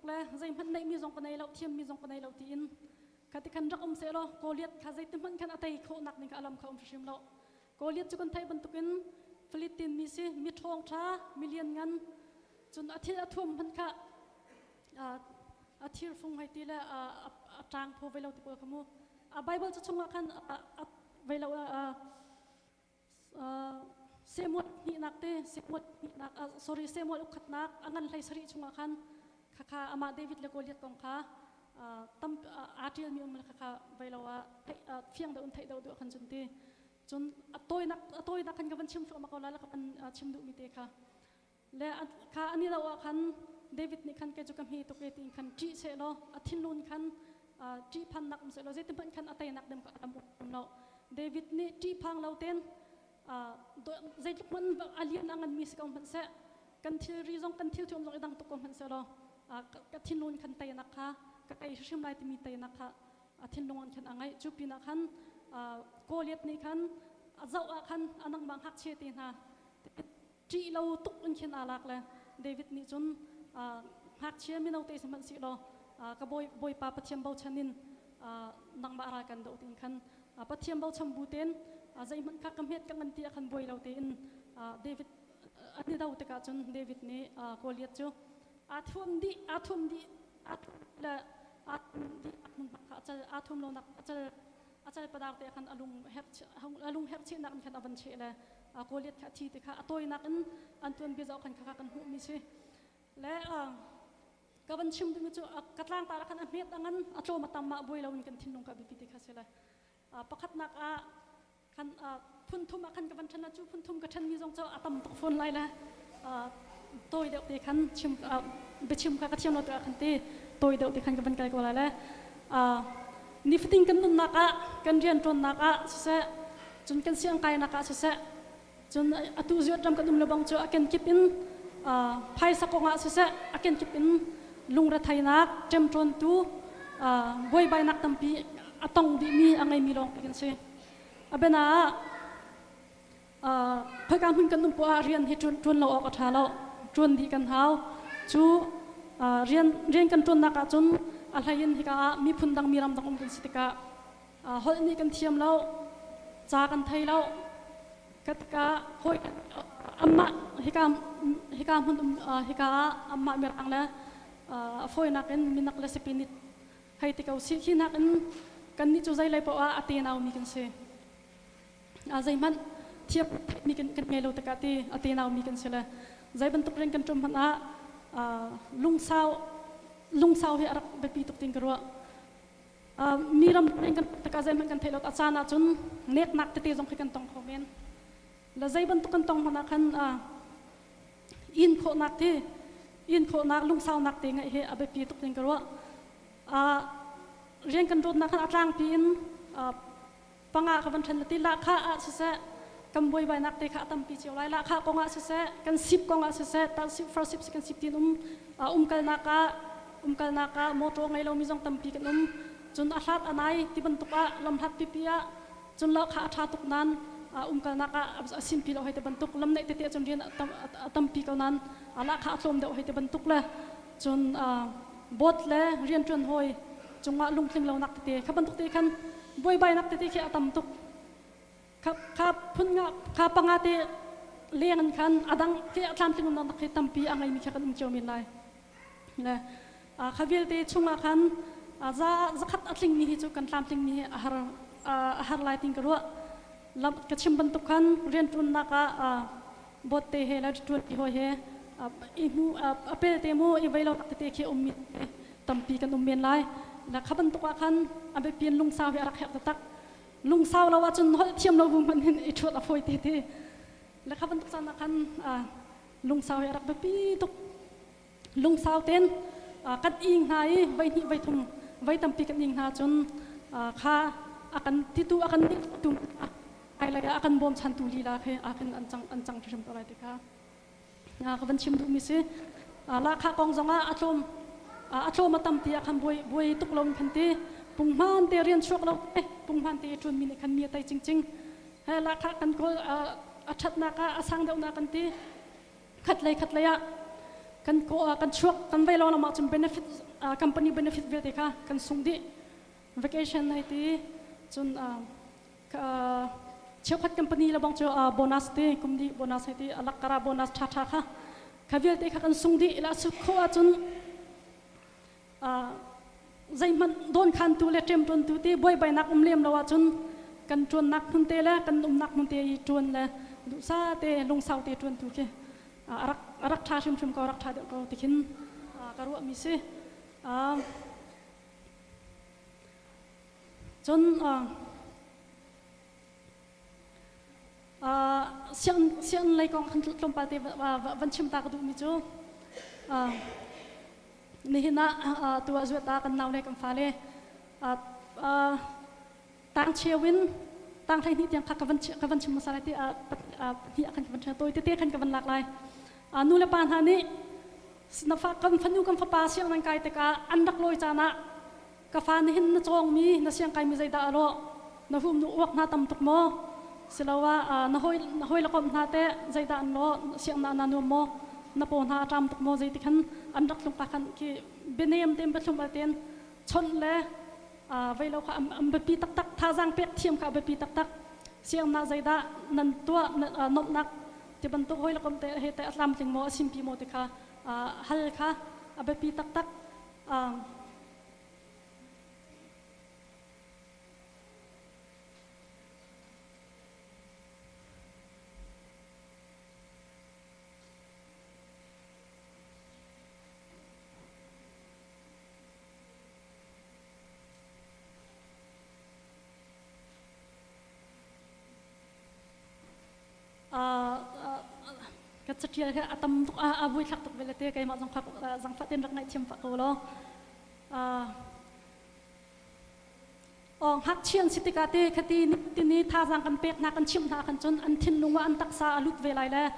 เลยใจมันในมีจงกันในเราเทียมมีจงกันในเราตีนคันคันรักเสโลโกเลียตข้าใจติมันคันอะไรเขาหนักนี่ก็อารมณ์เขาชิมเราโกเลียตจูกันไทยบรรทุกินฟิลิปปินส์มีสิมีทองท่ามิลเลียนเงินจนอาทิตย์ทุ่มพันค่ะอาทิตย์ฟงไฮตีและจางพอเวลาที่เปิดขมูไบเบิลจะชงกันเวลาเซมวดมีนักเตเซมวดมีนักเซมวดอุกขัดนักอันนั้นเลยสริชงกันข้าอามาเดวิดและโกเลียตกองข้าตั้มอาทิตย์มีมันข้าเวลาเฟียงเดินไทยเดินขันจนตีจนตัวนักขันกับวันชิมฟังมาเขาแล้วกันชิมดูมีเตค่ะและข้าอันนี้เราขันเดวิดนี่ขันแกจุกัมฮีตุกเกติขันจีเสโลอาทิตย์ลุนขันจีพันนักมุสลิมเจติมันขันอัตยนักเดิมกับอัมบุมเราเดวิดนี่จีพังเราเต้นใจทุกมันอาเลียนอันมีสกัมพันเสกันที่รีซงกันที่ทุ่มลงดังตุกพันเสโลกันที่ลุนขันเตยนักค่ะกันไอชิมไลที่มีเตยนักค่ะอาทิตย์ลุนขันอังไงจูปีนักขันโกเลียตนี่ขันเจ้าขันอันนั้นบางหักเชตินะจีเราตุกอันขันอาลักเลยเดวิดนี่จนหักเชียมินเอาเตยสมันสิโลก็บอยปาปะเทียมเบาชันินนังบารากันดาวตินคันปะเทียมเบาชัมบูเตนใจมันคักกำเฮ็ดกันมันเตียคันบอยเราเตนเดวิดอันนี้ดาวติกาจนเดวิดนี่โกเลียตจูอาทุ่มละอาทุ่มดีอาทุ่มโลนักอาจารย์ประดาเตคันอลุงเฮปเชนักคันอวันเชเลยโกเลียตขัดทีติค่ะตัวนักอันตัวเบียร์เอาคันคักกันหูมิสิและกับวันชิมดูมิจูกัดล่างตาละคันอันเมียดังนั้นอัตโตมาตามมาบุยเราวินกันทิ้งลงกับบิพิติคาเสละประคัดนักคันพุ่นทุ่มคันกับวันชนะจูพุ่นทุ่มกับฉันมีจงเจ้าตำตกฝนไล่ละตัวเดียวตีคันชิมไปชิมค่ะกับเทียมเราตัวคันตีตัวเดียวตีคันกับวันไกลกว่าละนิฟติ้งกันนุ่นนักกันเรียนจนนักเสะจนกันเสียงไกลนักเสะจนอตุเสียดรำกันนุ่มระบังจูอากันคิดอินไพ่สักงะเสะอากันคิดอินลุงรัฐไทยนักเจมจนตูบอยใบนักตั้มปีตองดีมีอะไรมีลองกันสิเบน่าพการหุ่นกันนุ่มปัวเรียนให้จนเราออกท้าเราจนดีกันเท้าจูเรียนกันจนนักจนอะไรยันที่กามีพุ่นดังมีรำดังกันสิกาฮอลนี่กันเทียมเราจากกันไทยเรากัดกาหอยอัมมาฮิกาหุ่นฮิกาอัมมาเมียรังแล้วฝอยนักมีนักเลสปินิตให้ติกเอาสิที่นักกันนี่จูใจเลยเพราะว่าอาตีนเอามีกันเสียใจมันเทียบมีกันไงเราตะกาตีอาตีนเอามีกันเสียเลยใจบรรทุกเร่งกันจมพันลุงสาวให้อารักไปปีตุกติงกรัวมีรำเร่งกันตะกาใจมันกันเทลอาจารย์จนเน็ตนักตีจงให้กันตองคอมเมนต์แล้วใจบรรทุกกันตองมันคันอินโคนักที่อินโคนักลุงสาวนักตีไงเฮอไปปีตุกติงกรัวเรียนกันรุ่นนักอัตรางปีนปังอากับวันทันตีละข้าอาเสะกำบวยใบนักตีข้าตั้มปีเจียวไรละข้ากงอาเสะกันสิบกงอาเสะตั้งสิบฟาสิบกันสิบตีนกันนักโมโตไงเรามีจงตั้มปีกันจนอาชาติอันไหนที่บรรทุกลำทัดปีปีจนเราข้าอาชาตุกนั้นกันนักสิมปีเราให้ที่บรรทุกลำในเตะจนเรียนตั้มปีกันนั้นละข้าลมเดียวให้ที่บรรทุกเลยจนบดเลยเรียนจนหอยจงว่าลุงทิ้งเรานักเตะขับบันทุกเตะขันบวยใบนักเตะแค่ตั้มตุกขับพุ่งขับปังอาเตะเลี้ยงขันอดังแค่ตามทิ้งเรานักแค่ตั้มปีอะไรมีแค่กันเจียวมีไรเนี่ยขับเวลเตะช่วงขันจะขัดทิ้งมีจุกันตามทิ้งมีอาหารลายทิ้งกระว่าลำกระชิมบันทุกขันเรียนจนนักบดเตะเฮแล้วจนอีโฮเฮอีมูเปรเตมูอีไวเรานักเตะแค่มีตั้มปีกันมีไรแล้วขับบันทุกขันอาไปเปลี่ยนลุงสาวให้อารักแหกตักลุงสาวเราว่าจนเทียมเราบุ้มมันเห็นไอ้ชุดอภัยเตะแล้วขับบันทุกสันขันลุงสาวให้อารักไปปีตุก ลุงสาวเต้นกัดอิงหายไว้นี่ไว้ทุ่มไว้ตั้มปีกัดอิงหาจนข้าอากันที่ตัวอากันนี่ตุ้มไอ้เลยอากันบอมชันตุลีลาเคอากันอันจังที่ชมอะไรติค่ะก็วันชิมดูมิสิราคากองจังอาชมมาตั้มตีอากันบวยตุกลมพันตีปุ่งมันเตเรียนชกเราปุ่งมันเตจวนมีในคันมีอะไรจริงๆให้ราคากันก็ชัดนักอาสังเดานักกันตีขัดเลยอะกันก็กันชกกันไว้เราละมาจน benefit company benefit เวทีค่ะกันส่งดิ vacation ในที่จนเชื่อพัด company เราบังเจอbonus ที่กุมดี bonus ให้ที่ลักการ bonus ชาค่ะข้าเวทีค่ะกันส่งดิแล้วสุดข้อจนใจมันโดนคันตัวเล็กเต็มจนตัวที่บ่อยใบนักเลี้ยมเราจนกันจวนนักมุนเตละกันนักมุนเตยจวนละดูซาเตลงเสาเตจวนตัวเครักชาชิมก็รักชาเด็กก็ติขินกระวมิสิจนเสียงเลยกองขันลมปาเตวันชิมตากระดูมิจูนี่นะตัวจุดตากันนาเลยกันฟ้าเลยต่างเชียวินต่างไทยนี่ยังขับกันชิมมาสารที่ที่อากันกันเชตัวที่กันกันหลากหลายนู่นละปานหานี่นับฟังกันฟันยูกันฟ้าเสียงนังไก่แต่กาอันดักลอยจานะกาฟ้านี่เห็นนจงมีนเสียงไก่มีใจดาโรนหุ่มนุ่วกนาตำตุกโมสิลาวานห้อยละกมนาเตใจดาอันโรเสียงนานุโมนับปนหาจำตุกโมใจที่ขันอันดักลงกันที่เบเนียมเต็มไปชมประเทศชนเลยไว้เราค่ะอันเบปีตักท่าจังเป็ดเทียมค่ะเบปีตักเสียงนาใจดานันตัวนบนักที่บรรทุกห้อยละกมเตะเหตุอัลลัมถึงโมสิมพีโมติค่ะฮัลค่ะเบปีตักก็จะเทียร์อาตมตุกบุยขักตุกเวลาเตะไก่มาจังฟัดเต็นรักในเทียมฝักโลฮักเชียนสิติกาเตะคดีนี้ท่าจังกันเป็กนักกันชิมท่ากันจนอันทินลงว่าอันตักษาลุดเวลาแล้ว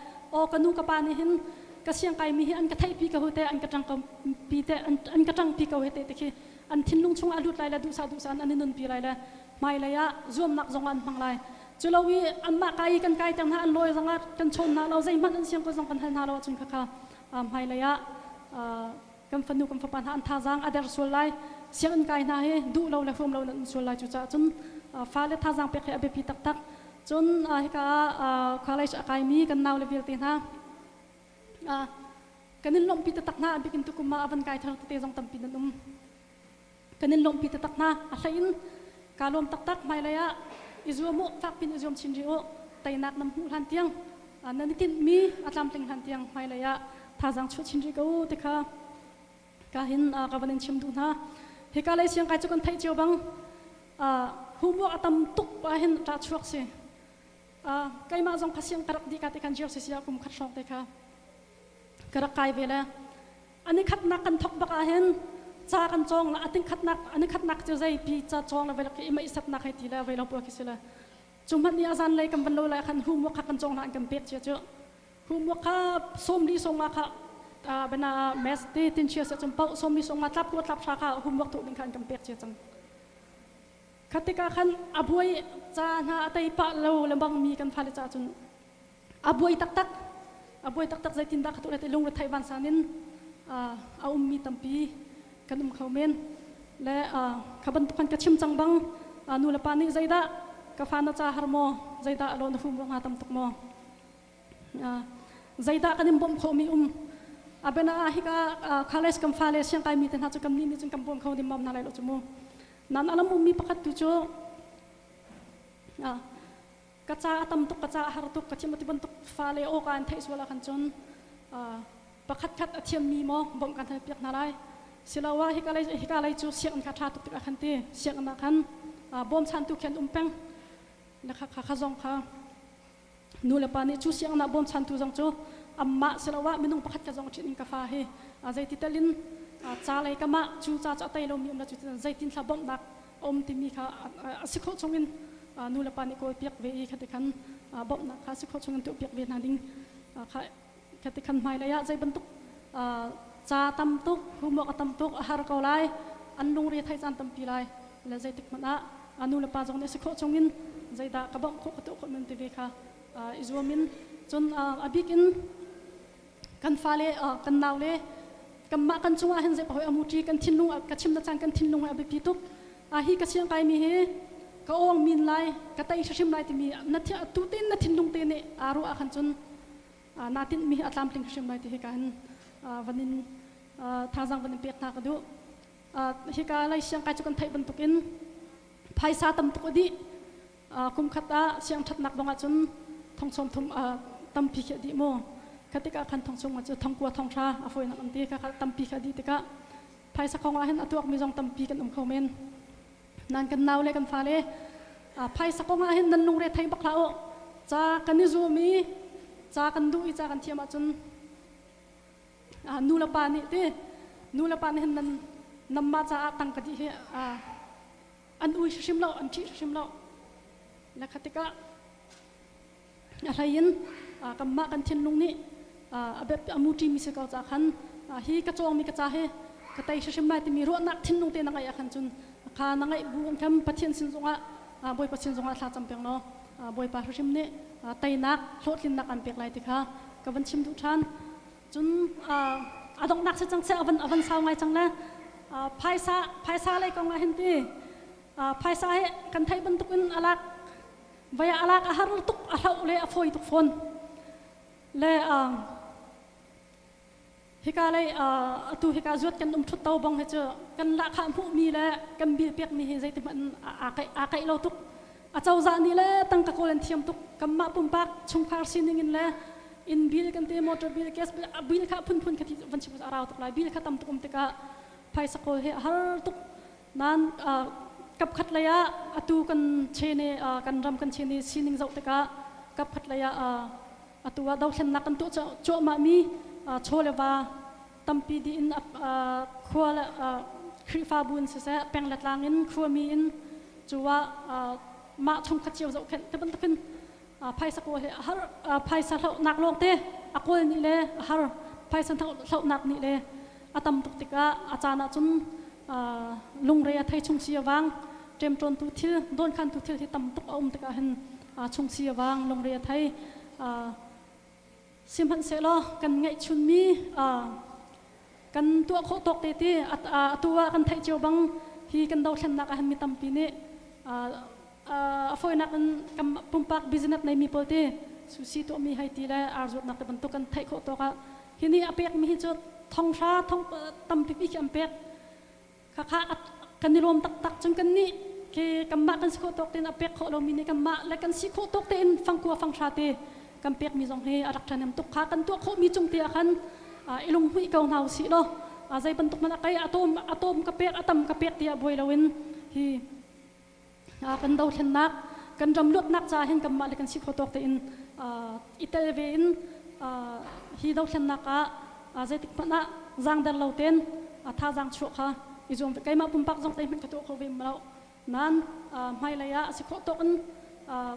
กันนูกปานี่เห็นก็เสียงไก่มีอันกระไทปีกหัวเตะอันกระจังกับปีเตะอันกระจังปีกหัวเตะตะกี้อันทินลงชงอลุดไล่แล้วดูซาอันนี้นุนปีไล่แล้วไม่เลยอะรวมนักจงอันบางไล่จุลวีอันมาไกลกันไกลแต่งหน้าอันลอยจังงัดกันชนหน้าเราใจมันอันเสียงก็จังกันหันหน้าเราจนค่ะไม่เลยอะกันฟันดูกันฟันหันท่าจังอเดอร์ส่วนไล่เสียงอันไกลหน้าเฮดูเราเลยฟมเรานั่นส่วนไล่จุดจ้าจนฟ้าเลยท่าจังไปแค่อเบปีตักจนให้ค่ะข้าเลยจะไกลมีกันนาวเลยวิลตีนะกันนินลมปีตักหน้าอันไปกินตุกุมาอันไกลทางเตะจังตั้มปีนั่นกันนินลมปีตักหน้าอะไรอินการลมตักไม่เลยอะอิจวมุฟักปินอิจวมชินจิโอไตนักน้ำหูหันเตียงนั่นที่มีอัตลามติงหันเตียงไม่เลยอะท่าจังชุดชินจิโก้ติค่ะก็เห็นกับวันนี้ชิมดูนะเฮกาเลยเสียงไก่จุกันไทยเจียวบังหูบวกอัตมตุกเห็นรัดช่วงสิไก่มาจงพัศยังกระดิกาติกันเจียวเสียกุมขัดช่องติค่ะกระไก่เวลาอันนี้ขัดนักกันทกบักเห็นจ้ากันจองละอันนี้ขัดนักจะใจปีจ้าจองละเวลาที่ไม่สับนักให้ทีละเวลาพวกกิสิละจุ่มพันนี้อาจารย์เลยกันบรรลุเลยคันหูมวกขัดกันจองละอันกันเป็ดเจ้าหูมวกข้าส้มดีส่งมาค่ะเป็นเมสตีตินเชียร์จุ่มเป้าส้มดีส่งมาทับพวดทับชาค่ะหูมวกถูกดึงขันกันเป็ดเจ้าจังคัติกาขันอบุยจ้าหน้าไตปะเราลำบังมีกันพาลิจ้าจุนอบุยตักใจตินดักขัดอะไรลงรถไทยวันสานินเอามีตัมปีกันเขาเมนและขบันตุกันกระชิมจังบังนูละปานิใจดะกาฟานาจาฮาร์โมใจดะเรานฟุมลงหาตัมตุกโมใจดะกันบอมเขามีอาเบนาฮิกาคาเลสกัมฟาเลสยังไงมีแต่หาจุกัมนี่นี่จุกัมบอมเขาดิมอมนาไลโลจุโมนั้นอาลัมมีประคัตตุโจกระจาตัมตุกกระจาฮาร์ตุกกระชิมติบันตุกฟาเลโอกันไทยสวลาคันจนประคัตคัดเทียมมีโมบอมกันไทยเปียกนาไลสิลาวะฮิกาไลจูเสียงคาถาตุกติกาคันตีเสียงนักขันบอมชันตุกเขียนเป็งนะคะข้าจงค่ะนูเลปานี่จูเสียงนักบอมชันตุจงจูอัมมาสิลาวะมินุงประคัตกระจงจินกาฟาเฮ ใจติดลินจ้าเลยก็มาจูจ้าจะเตยลมมีนะจูใจตินสะบอมนักที่มีค่ะสิโคชงอินนูละปานิโกเปียกเวียขัดกันบอมนักค่ะสิโคชงอินตัวเปียกเวียนาดิ้งค่ะขัดกันไม่ระยะใจบรรทุกจ้าตำตุกหูหมอกตำตุกหารเกาไลอันลุงเรียไทยจันตำปีไลและใจติดมันนูละปาจงเนี่ยสิโคชงอินใจดากระบอกโคกตุกคนมันตีเวค่ะอิจวมินจนอบิกินกันฟ้าเล่กันนาวเล่กันมากันจังหวะเห็นใจพอยอามุจีกันทิ้งลุงกันชิมตะจังกันทิ้งลุงอบิพิทุกฮีกันเชียงไกมีเฮก็อ้องมินไลก็ไตชิมไลที่มีนัดที่ตุตินนัดทิ้งลุงเตนี่อารุอาขันจนนาตินมีอัตลามติงชิมไลที่เฮกันวันนี้ทางจังวันนี้เปียกนักดูเฮกันไลเชียงไกจุกันไทยบรรทุกินภายซาตำตุกดีคุมขัดเชียงชัดนักบังอาจนทองชมทุ่มตำปีเขดีโมคติกาขันทองชมอาจจะทองกัวทองชาอฟอยนักอันตีค่ะตำปีเขดีติกะภายสักของอาเห็นอตัวมีจงตำปีกันเขาเมนนั่นกันนาวเลยกันฟ้าเลยภายสักของอาเห็นนันลุงเรไทยบักลาโอจ้ากันนิจูมีจ้ากันดูอีจ้ากันเทียมอาจนนูละปานี่ตีนูละปานี่เห็นนันนำมาจ้าตังกดีเฮอันอุ้ยชิมเล่าอันที่ชิมเล่าและคติกะอะไรยันกำมากันเทียนลุงนี่แบบอามูจีมีสิ่งเก่าจากขันฮีกระจองมีกระจาเฮกระไตชิมไม่ที่มีรั้วนักทิ้งลุงเตนังไงขันจุนขานังไงบุญคำปะเทียนสินสงะบอยปะเทียนสงะทาจำเปียงเนาะบอยปะชิมนี่ไตนักโลดลินนักอันเปียกไรติค่ะกับวันชิมทุกท่านจุนดอกนักเสจังเสอวันสาวไงจังเลยภายซาอะไรก็มาเห็นตีภายซากันไทยบรรทุกอินอลักvaya alak ahar tuk ahau le afoi tuk phone le hika le atu hika zuat kan thut tau bang he chu kan la kha phu mi le kan bi pek mi he zai te man akai lo tuk a chau za ni le tang ka kolen thiam tuk kam ma pum pak chung phar sining in le in bil kan te motor bil kes bil kha phun phun khathi van chi arau tuk lai bil kha tam tuk te ka phai sakol he har tuk nanกับขัดระยะตูกันเชนีกันรำกันเชนีซีนิงเจ้าตะกะกับขัดระยะตัวดาวเชนนักกันตัวโจมามีโชเลวาตัมปีดีอินครัวละครีฟาบุนเสียแปลงละลางอินครัวมีอินจัวมาชงขัดเจียวเจ้าเข็นแต่บันทึกไพ่สักวันฮาร์ไพ่สักนักโลกเตะอากวนนี่เลยฮาร์ไพ่สักนักนี่เลยตัมตุกติกะอาจารย์จุนลุงเรียไทยชงเสียวังเตรียมจนตุทิลโดนขันตุทิลที่ตำตุกอมตะกะเห็นชงเสียวังลุงเรียไทยสิมพันเสลอกันไงชุนมีกันตัวโคตกเตตีตัวกันไทยเจียวบังฮีกันดาวเชนนักเห็นมีตำปีนี้ฟอยนักกันกำปุ่มปักบิสเนสในมีโปรตีสุสีตัวมีไฮตีและอาร์จุดนักแต่บรรทุกกันไทยโคตกะทีนี้อเปียกมีจุดทองชาทองตำปีปีกันเปียกข้ากันนิรวมตักจนกันนี่คือกำมากันสิโคตกเต็นอเปียกเขาเรามีในกำมาและกันสิโคตกเต็นฟังกัวฟังชาเตกำเปียกมีจงเฮอรักชันยำตุกขากันตัวเขามีจงเตียกันอิลุงหุยเกาหนาวสิโลใจบรรทุกมันอะไรอะโตมกระเปียกอะตำกระเปียกเตียบวยเราเว้นฮีกันดาวเช่นนักกันจำลวดนักจ่าเห็นกำมาและกันสิโคตกเต็นอิตาเวนฮีดาวเช่นนักใจติดมันอะจางเดลเราเต็นท่าจางชุกค่ะอีจงไปไกลมาปุ่มปักจงเต็มเป็นกระตุกเขาเวมเรานั้นไม่ระยะสิโคตกัน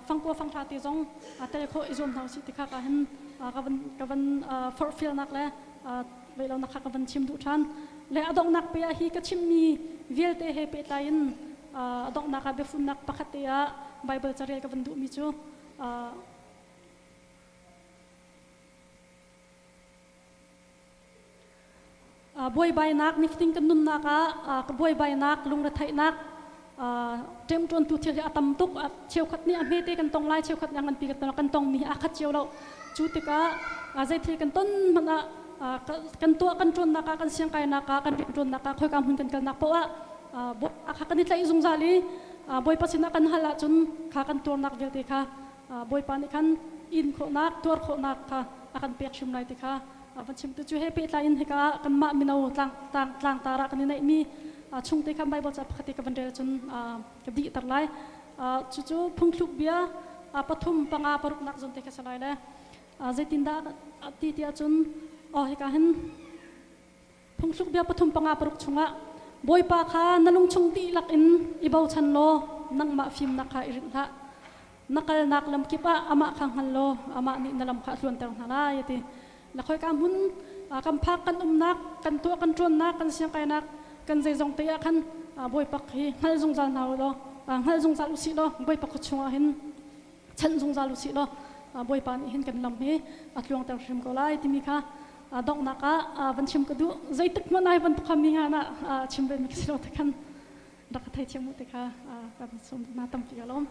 ฟังกัวฟังชาติจงแต่โคอีจงเราสิติค่ะกันกันฟอร์ฟิลนักเลยเวลานักกันชิมดุชันและอดองนักเปียฮีก็ชิมมีเวลเตเฮเปตายนอดองนักเบฟุนนักปะคัตเตียไบเบิลจะเรียกกันดุมิจูบวยใบนักนิฟติงกันนุนนักบวยใบนักลุงระไทยนักเต็มจนตุเทียตัมตุกเชียวขัดนี่อันเมตกันตรงไล่เชียวขัดยังกันปีกันตรงมีอาคัดเชียวเราจุติกะใจทีกันต้นมันกันตัวกันจนนักกันเสียงไก่นักกันจนนักค่อยกำหุ่นกันนักเพราะว่าบวยอาคัดกันนิสัยซุงซาลีบวยปัสสินักกันฮัลละจนขากันตัวนักเวทีค่ะบวยปานิกันอินโคนักตัวโคนักค่ะอากันเปียกชิมไรติค่ะวันชิมตัวจูเฮปิตาอินเฮกะกันมามินาต่างตาระกันนี่มีช่วงที่คำใบบทจะปกติกับวันเดียวจนกับดีตัดไล่จูพุ่งคลุกเบียปฐุมปังอาปรุกนักจนเทกสลายเลยใจตินดาตีเตียจนเฮกะเห็น พงชุกเบียปฐุมปังอาปรุกชงะบอยปาคานลุงชงตีลักอินอิบาวชันโลนังมาฟิมนักขาอิรินฮะนักนักลำกิปะอามาขังฮัลโลอามานี่นลำขาส่วนแต่งนาลายติแล้วค่อยกำหุ่นกำพักกันนักกันตัวกันจวนนักกันเสียงไกนักกันใจจงเตียกันบอยปักฮีฮัลจงจานเอาโลฮัลจงจานลุสิโลบอยปักชงะเห็นฉันจงจานลุสิโลบอยปานเห็นกันลำฮีอัดลวงแต่ชิมก็ไล่ติมีค่ะดอกนักวันชิมก็ดูใจตึกมันนายวันตุกมีงานชิมเป็นมิกซ์โลแต่กันรักไทยเทียมมุติค่ะกันสมนาตั้มปีกลม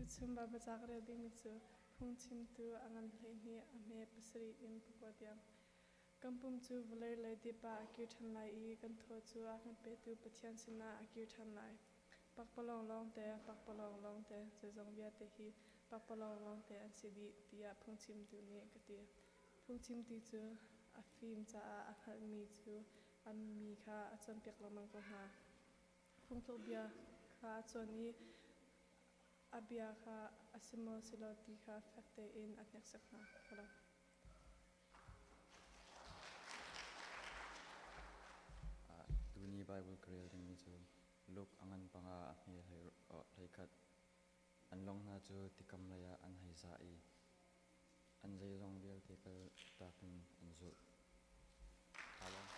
Sumba bazakre ding mitsu phung chim tu angan hlei ni ame pasri in pukwatiam kampum chu vuler le dipa akir than lai I kan tho chu akan pe tu pathian sina akir than lai pakpalong long te zong bia te hi pakpalong long te an sidi tia phung chim tu ni kati phung chim ti chu afim cha akhal mi chu am mi kha acham pek lamang ko ha phung tho bia kha choni abia kha asimo siloti kha fakte in atnek sakna kala Tuni Bible Kriel ding mi chu luk angan panga mi hlei khat an long na chu tikam laya an hai sa I an zai long bial te kal takin an zu halong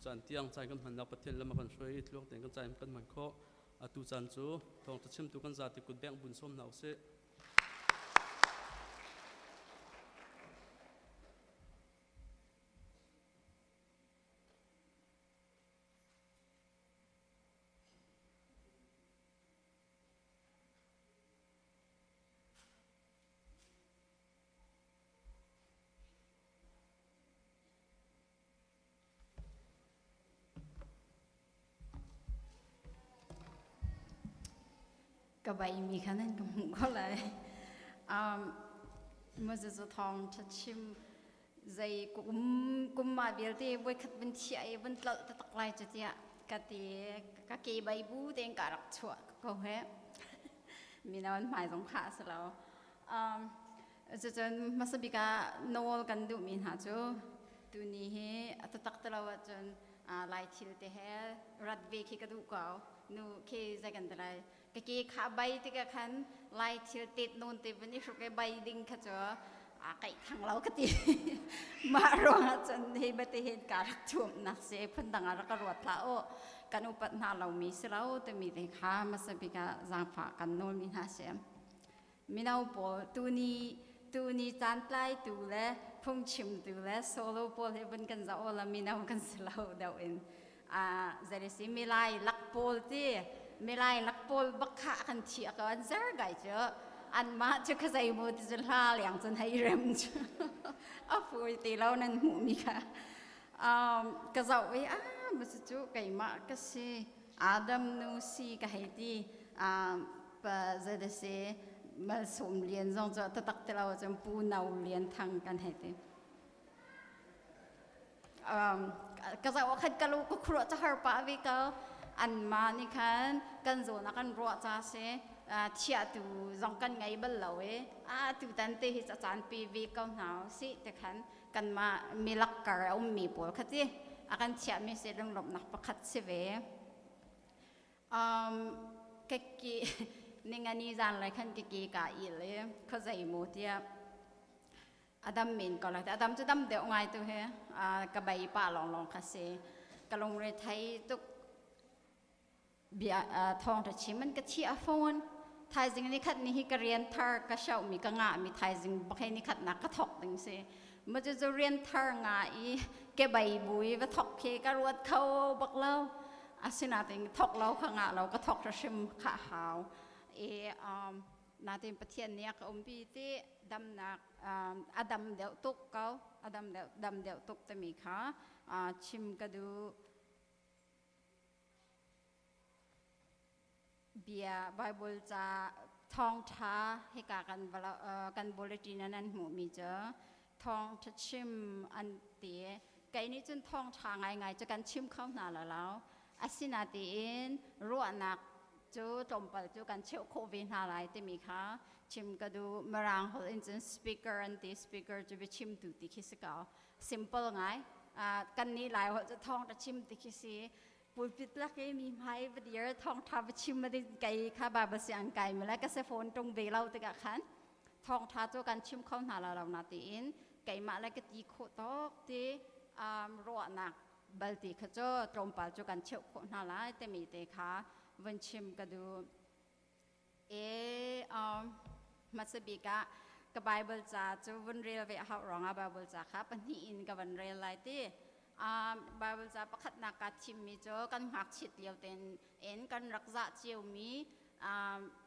จันเตียงใจกันหันนักประเทศละมากันช่วยลูกแต่งกันใจกันมันข้อตูจันจูทองจะชิมตูกันจัดติกุดแบงบุญส้มหนาวเส ก็ใบมีขนาดกับผมก็เลยเมื่อจะทองชัดชิมใจกุมมาเบียร์ที่ไว้ขัดบัญชีไอ้บันตลตะไลจะเดียกติกะเกย์ใบบูเต็งการักชัวก็เฮ้มีน้ำหมายสงขาสแล้วจะจนมาสบิกาโนลกันดูมีหาจูตัวนี้เฮตะตักตะเราจนไลทิลเตเฮรัดเวคิกระดูกเอานูเคใจกันตะไลกะเกย์ขาใบที่กะขันไลทิลติดนูนติดวันนี้สุกใบดิ่งขจัวไก่ทางเราก็ตีมารวงจนเฮบัติเหตุการณ์ช่วงนักเสพพันดังอะไรก็รวดพระโอกันอุปนาเรามีเสเราแต่มีแต่ข้ามาสบิกาจางฝากันโนมีหาเสียมีเราปอตูนี้จานปลายตูเล่พุ่งชิมตูเล่โซโล่ปอลให้เป็นกันจะโอละมีเรากันเสเราเดาเองจะได้สิมีลายลักปอลที่มีลายลักปอลบักขะกันเชียกันเจอไก่เจออันมาจะเข้าใจหมดจะลาเลี้ยงจนให้เริ่มจ้ะฟูตีเรานั่นหูมีค่ะก็จะว่ามันจะจุไก่มาก็สิอาดัมนูซีก็ให้ดีปะจะได้สิมาสมเรียนจงจะตักเราจะปูนาเรียนทางกันให้ดีก็จะว่าขัดกะลูกก็ครัวจะหาปะวิกอันมานี่คันกันโซนักันรัวจ้าเสเชียตูจงกันไงบ้างเราตูตันเตหิจานปีวีก็หนาวสิแต่ขันกันมามีลักกระอุ้มมีปวดขัดที่อากันเชียมีเสด็จลมนักประคัดเสวเกกี้นี่งานนี้จานอะไรขันเกกี้กาอีเลยเขาใจโมเดียอดัมมินก็เลยแต่อดัมจะดำเดี๋ยวไงตัวเฮกระใบป่าลองขัดเสกระลงเรไทยตุกเบียทองจะชิมันก็เชียฟอนไทยจิงนี่ขัดนี่ฮิกเรียนทาร์ก็เช่ามีก็งามีไทยจิงบักให้นี่ขัดนักก็ถกดึงเสมันจะเรียนทาร์งาอีเก็บใบบุยว่าถกเคก็รวดเข้าบักเล่าอาศินาติงถกเราข้างงาเราก็ถกจะชิมข้าหาวนาติงประเทศนี้ก็ปีที่ดำนักอดัมเดียวตุกเขาอดัมเดียวตุกแต่มีค่ะชิมก็ดูเบียไบเบิลจะท่องช้าให้กันบริจินั้นหูมีเจอท่องจะชิมอันเตียไก่นี้จนท่องช้าไงจะกันชิมเข้าหน้าแล้วอาศินาตีนรัวนักจูจมไปจูกันเชี่ยวโควิดอะไรที่มีค่ะชิมก็ดูมารางหัวอินเจนสปีกเกอร์อันตีสปีกเกอร์จะไปชิมดูติคิสเก่า simple ไงกันนี้หลายหัวจะท่องจะชิมติคิสีปุยปิดลักมีไม้ประเดี๋ยวทองทาไปชิมมาได้ไก่ข้าบาบเสียงไก่มาแล้วก็เซฟอนตรงเบลเราติกะขันทองทาตัวกันชิมเข้าหน้าเรานาตีอินไก่มาแล้วก็ตีโคตอกตีรัวหนักเบลตีขจรตรงไปตัวกันเชี่ยวโคหน้าละแต่มีแต่ค่ะวันชิมก็ดูมัสบิกะกับไบเบิลจ่าจูวันเรียลเวหารองไบเบิลจ่าค่ะปัญหาอินกับวันเรียลไรที่บาเบิลจะประคัดนักการชิมมีโจกันหักฉิดเลี้ยวเต็นกันรักษาเจียวมีเ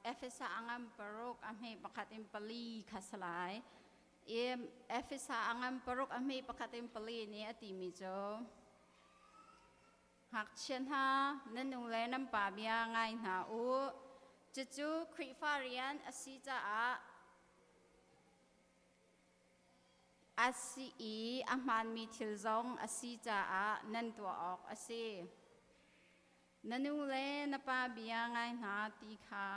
อฟเอสอังอัมปรกอัมเฮประคัดอิมปลีขัสลายเอฟเอสอังอัมปรกอัมเฮประคัดอิมปลีนี้อติมีโจหักเช่นฮะนั่นนุ่งเล่น้ำป่าเบียไงหนาอูจูคริฟาเรียนอสิจ้าอาศีอามันมีทิลซองอาศีจ้านั่นตัวออกอาศีนั่นนูเล่นป้าเบียงไงนาตีขา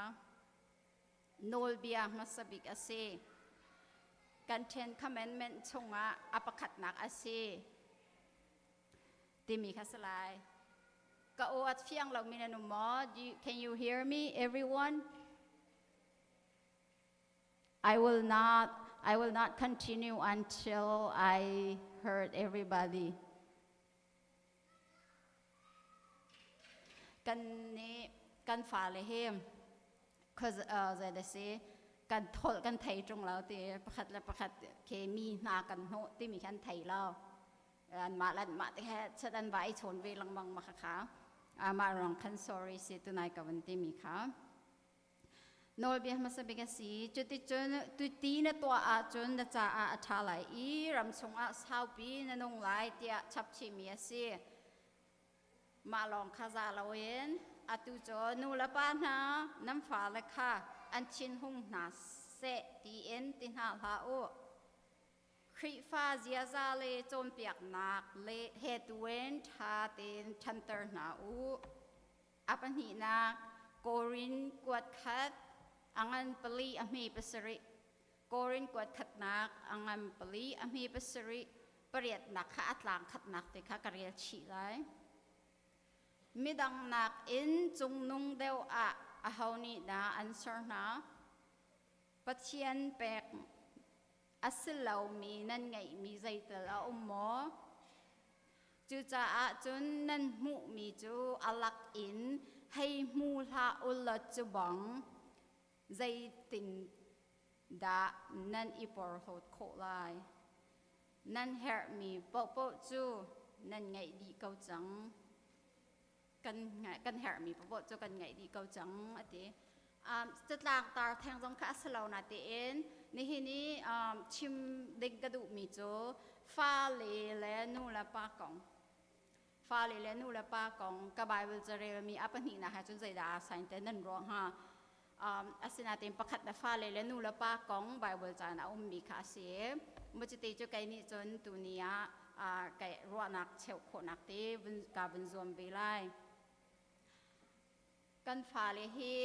โนลเบียมาสบิกอาศีกันเทนคอมเมนเมนชงะอปขัดนักอาศีที่มีคัสไลก็อวดเฟียงเรามีนุมอ Can you hear me everyone I will not continue until I heard everybody. กันนี้กันฝ่าเลยเฮมคือจะได้สิกันทอดกันไทยตรงเราที่ประคัดและประคัดเคมีนากันโนที่มีกันไทยเราอันมาลันมาแต่แค่ฉันไว้ชนเวลังบังมาค่ะมาลองคัน sorry สิตัวนายกับวันที่มีค่ะโนเบียมาสเบกสีจุดที่จนตุตีนตัวอาจนจะจ่าอาชาไหลรำชงอาสาวปีนนงไหลเตียชับชิมีสิมาลองข้าซาลาเวนอาตุจนูละปานาน้ำฟ้าเลยค่ะอันชินหงนาเสตีเอ็นตินหาลาโอคริฟ้าเจียซาเลโจมเปียกนักเลเฮตเวนทาเตนชันเตอร์นาอูอาปันหินักโกรินกวดคัดอังปลีอเมปสริโกรินกวดขัดนักอังปลีอเมปสริเปรียดนักขัดหลังขัดนักแต่ข้ากระเรียชีไรมิดังนักอินจุงนุงเดวอาเฮานีนาอันสรนาปัจเจียนแปกอัสลาวมีนั่นไงมีใจตละอุโมจูจ่าจุนนั่นมุมีจูอลักอินให้มูลาอุลจุบังใจตินดานั่นอีปอร์โหดโคไลนั่นเฮร์มีปปจูนั่นไงดีเกาจังกันเฮร์มีปปจูกันไงดีเกาจังอะทีจะลางตาแทงจงข้าสลาวนาเตเอ็นนี่ที่นี่ชิมเด็กกระดูกมีจูฟ้าเลและนูละปากองฟ้าเลและนูละปากองกบายวิลจะเรียมีอัปนินะฮะจนใจดาสันเตนั่นร้องฮะอาศินาเต็มประคัดฟ้าเลและนูละปากองบายวิลจานะมีคาเสียมุจิตจูไกนี่จนตัวนี้ไก่รัวนักเชี่ยวโคนักเตกาบันซวมเบลัยกันฟ้าเลยที่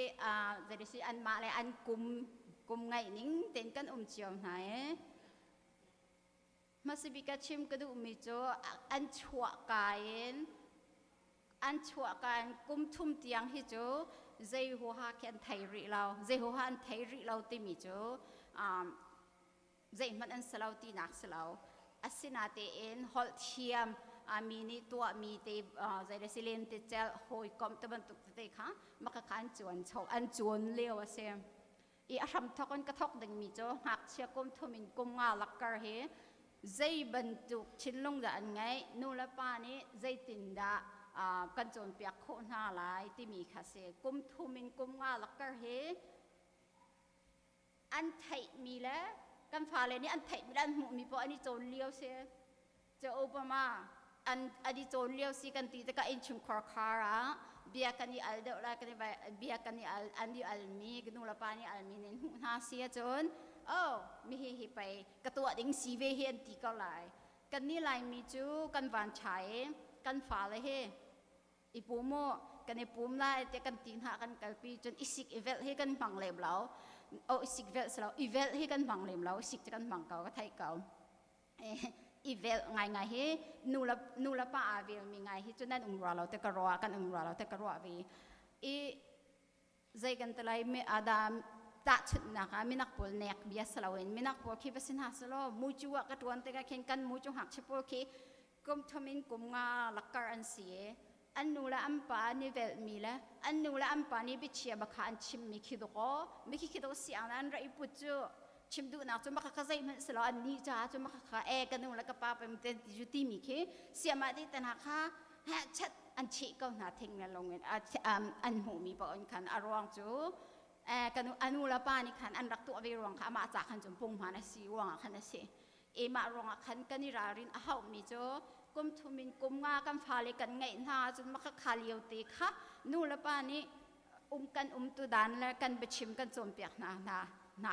จะได้สิอันมาเลยอันกุมไงนิ่งเต็นกันเจียวไหนมาสิบิกาชิมกระดูมีโจอันชั่วกายอันชั่วการกุมทุ่มเตียงฮิโจใจหัวหาแค่ไทยริเราใจหัวหาไทยริเราติมีโจใจมันอันสลาวตีนักสลาวอาศินาเตเอ็นฮอลเทียมมีนี่ตัวมีเตใจได้สิเลนเตเจลหอยกอมตะบันตุกเตค่ะมักขันจวนโชอันจวนเลี้ยวเสียอีอารัมทกันกระทกดังมีโจหักเชียกุมทุมินกุมงาลักกระเฮใจบรรจุชิ้นลงจะอันไงนูละปานี้ใจตินดากันจวนเปียกโคนาลายที่มีคาเซกุมทุมินกุมงาลักกระเฮอันไทยมีแล้วกันฟ้าเลยนี่อันไทยมีด้านหมูมีเพราะอันนี้โจนเลี้ยวเสียจะโอปมาอันนี้โจนเลี้ยวสิกันตีแต่ก็อินชุมคอร์คาระเบียกันนี่อัลเดอร์ละกันนี่ไปเบียกันนี่อันนี้อัลมีกันนูละปานี่อัลมีเนี่ยหูน่าเสียจนมีเฮไปกระตัวดิ้งสีเวเฮียนตีก็ไหลกันนี่ไหลมีจูกันหวานใช้กันฝาเลยเฮอีปูโมกันในปูมไล่แต่กันตีนหากันกันปีจนอีสิกอีเวลให้กันบังเลมเราอีสิกเวลสเราอีเวลให้กันบังเลมเราสิกจะกันบังเก่าก็ไทยเก่าอีเวลไงเฮนูละป้าอาเวลมีไงเฮจนนั่นเราแต่กระรอกันเราแต่กระรอวีอีใจกันตะไลไม่อาดามตัดชุดนะคะมินักปลเนกเบียสลาวินมินักปลคีภาษาสโลมูจูวกระตวนแต่ก็เข่งกันมูจูหักเฉพาะคีกุมทมินกุมงาลักการอันเสียอันนูละอัมปานี่เวลมีละอันนูละอัมปานี่บิเชียบักขันชิมมิคิดโก้มิคิดโก้เสียงนั้นไรปุจจุชิมดูนักจนบักขะใจมันสลาอันนี้จ้าจนบักขะกันนูละกับป้าเป็นเต็มจุดที่มีคีเสียมาที่แต่นักค่ะแฮชัดอันชีก็น่าทิ้งนั่นลงเงินอันหูมีปอนขันอารวงจูกันอนุละปานี่ขันอันรักตัววิรวงค่ะมาจากขันจมพงมานะสีวงขันนะสีมารวงขันกันนิรารินอ้าวมีโจกุมทุมินกุมงากันฟ้าเลยกันไงน่าจนมาขาเลียวตีค่ะนูละปานี่กันตุดานแล้วกันไปชิมกันจมเปียกนั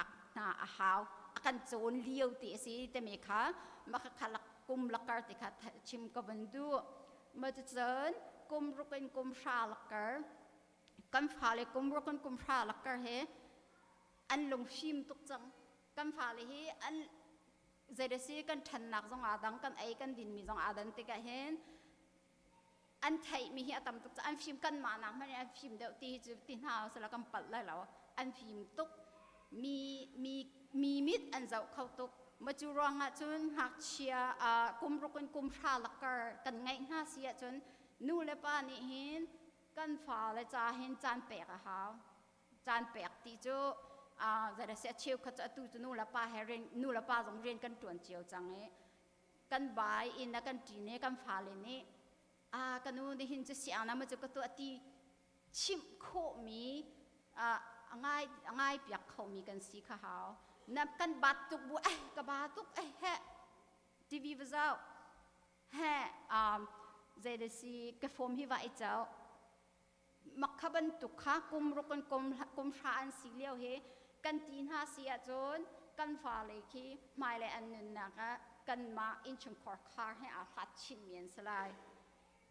กอ้าวกันโจนเลียวตีสิแต่เมค่ะมาขาลักกุมลักการติค่ะชิมกับบันดูมาจะเจอกุมรุกันกุมชาลักการกันฟ้าเลยกุมรักกันกุมพระลักกะเฮอันลงฟิมตุกจังกันฟ้าเลยเฮอันเจดซีกันทันนักจงอาดังกันไอกันดินมีจงอาดันติกะเฮนอันไทยมีเฮตำตุกจังอันฟิมกันมานังมันอันฟิมเดียวตีจุดตีหน้าสลักกันปัดเลยแล้วอันฟิมตุกมีมิดอันเจ้าเข้าตุกมาจูรองอ่ะจนหักเชียกุมรักกันกุมพระลักกะกันไงหน้าเสียจนนู่นเลยป้านี่เฮน กันฟ้าเลยจะเห็นจานแปลกอะเขาจานแปลกที่จะจะได้เสียเชี่ยวเขาจะตู้จะนู่นละป้าให้เรียนนู่นละป้าต้องเรียนกันตวนเจียวจังเอ้กันบ่ายอินนะกันจีเนี่ยกันฟ้าเลยนี่กันนู่นได้เห็นจะเสียงนะมันจะก็ตัวที่ชิมโคมีง่ายเปียกเขามีกันสีขาวนับกันบัดตุกบัวกับบาตุกเฮ้ทีวีว่าเจ้าเฮ้ใจเดซีกระฟมที่ว่าไอ้เจ้ามักขบันตุกข้ากุมรุกันกุมชาอันสีเลี้ยวเฮกันตีนหาเสียจนกันฟ้าเลยคีไม่เลยอันนึงนะคะกันมาอินชงคอร์คาร์ให้อาหัดชินเมียนสลาย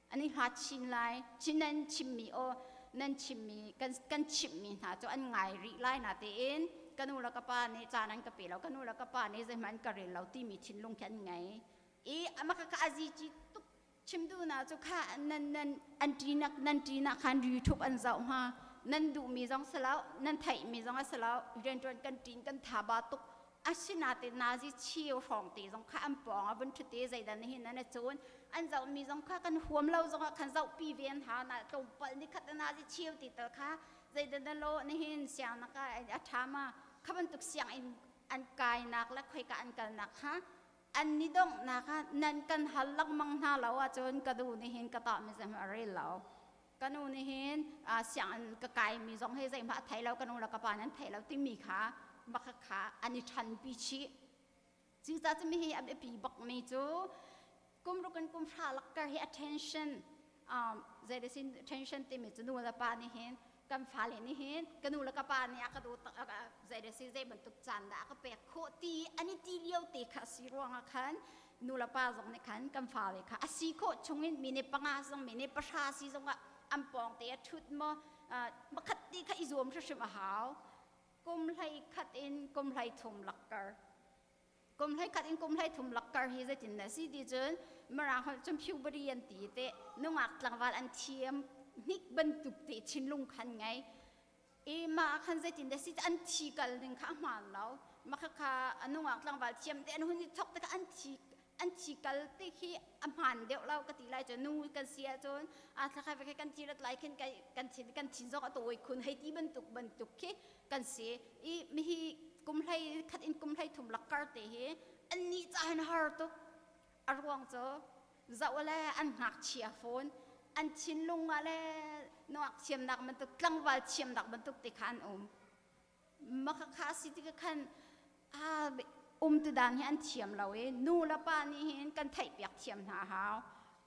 อันนี้หัดชินไลชินนั้นชิมมีโอนั่นชิมมีกันชิมมีหาจนอันไงรีไลนาเตอินกันนูละกป้าเนี่ยจานั้นกเปแล้วกันนูละกป้าเนี่ยจะมันกระเรเราที่มีชินลงแค่ไงมักกะอาจีจิตุกชิมดูนะจุค่ะนั่นอันจีนักคันยูทูบอันเจ้าฮะนั่นดูมีจงสลาวนั่นไทยมีจงสลาวเรียนจนกันจีนกันทาบาตุกอาชินาเตนาจิเชี่ยวของตีจงข้าอันปองบนชุดเตใจดันนี่นั่นจนอันเจ้ามีจงข้ากันหัวมเราจงขันเจ้าปีเวียนหานะตรงปนนี่ขัดนาจิเชี่ยวติดต่อข้าใจดันนั่นโลนี่เห็นเสียงนักอาชามาข้ามันตุกเสียงอันกายนักและคุยกับอันกันนักฮะอันนี้ต้องนะคะนั่นกันหันลักมังหน้าเราจนกระดูนี่เห็นกระต่ายมีจะมาเรียนเรากระดูนี่เห็นเสียงกระไก่มีสองให้ใจพระไทยเรากระดูละกระปานั้นไทยเราที่มีขาบักขาอันนี้ทันปีชีจึงจะมีให้อันเป็นปีบักมีจูกุมรุกันกุมชาลักกะให้ attention ใจได้สิ attention ที่มีจะดูละปานี่เห็นกันฟ้าเลยนี่เห็นกันนูละกปานี่ก็ดูใจเดซิใจบรรทุกจันดาก็เปียกโคตีอันนี้ตีเลี้ยวตีขาสีรวงขันนูละปาจงในขันกันฟ้าเลยค่ะสีโคชงเงินมีในปังอาจงมีในประชาสีจงว่าอันปองเตียชุดมาขัดตีข้าอิจวมช่วยมาหาวกุมไลขัดอินกุมไลทุ่มลักกะกุมไลขัดอินกุมไลทุ่มลักกะที่จะจินดาสีดีจนเมื่อเราจำผิวบริยันตีเตนุ่งอักหลังวันอันเทียมนิกบรรทุกติชินลุงขันไงมาขันใจตินได้สิอันทีกันหนึ่งข้ามันแล้วมาค่ะอันนู้นกลางวันเทียมแต่อันนู้นทอกแต่อันทีกันที่ที่อันมันเดี๋ยวเราก็ตีไล่จนนู้นกันเสียจนถ้าใครไปกันทีละไล่กันทีจอกตัวคุณให้ที่บรรทุกที่กันเสียมีกุมไล่ขัดอินกุมไล่ถุงลักกะเตะอันนี้จะให้หาตุกอารมณ์จะว่าแล้วอันหักเชียโฟนอันชินลุงอะไรนอกเชียมดักมันตุกกลางวันเชียมดักมันตุกติขันมาค่ะสิติขันตุดานให้อันเชียมเรานูละป้านี่เห็นกันไทยเปียกเชียมหาหาว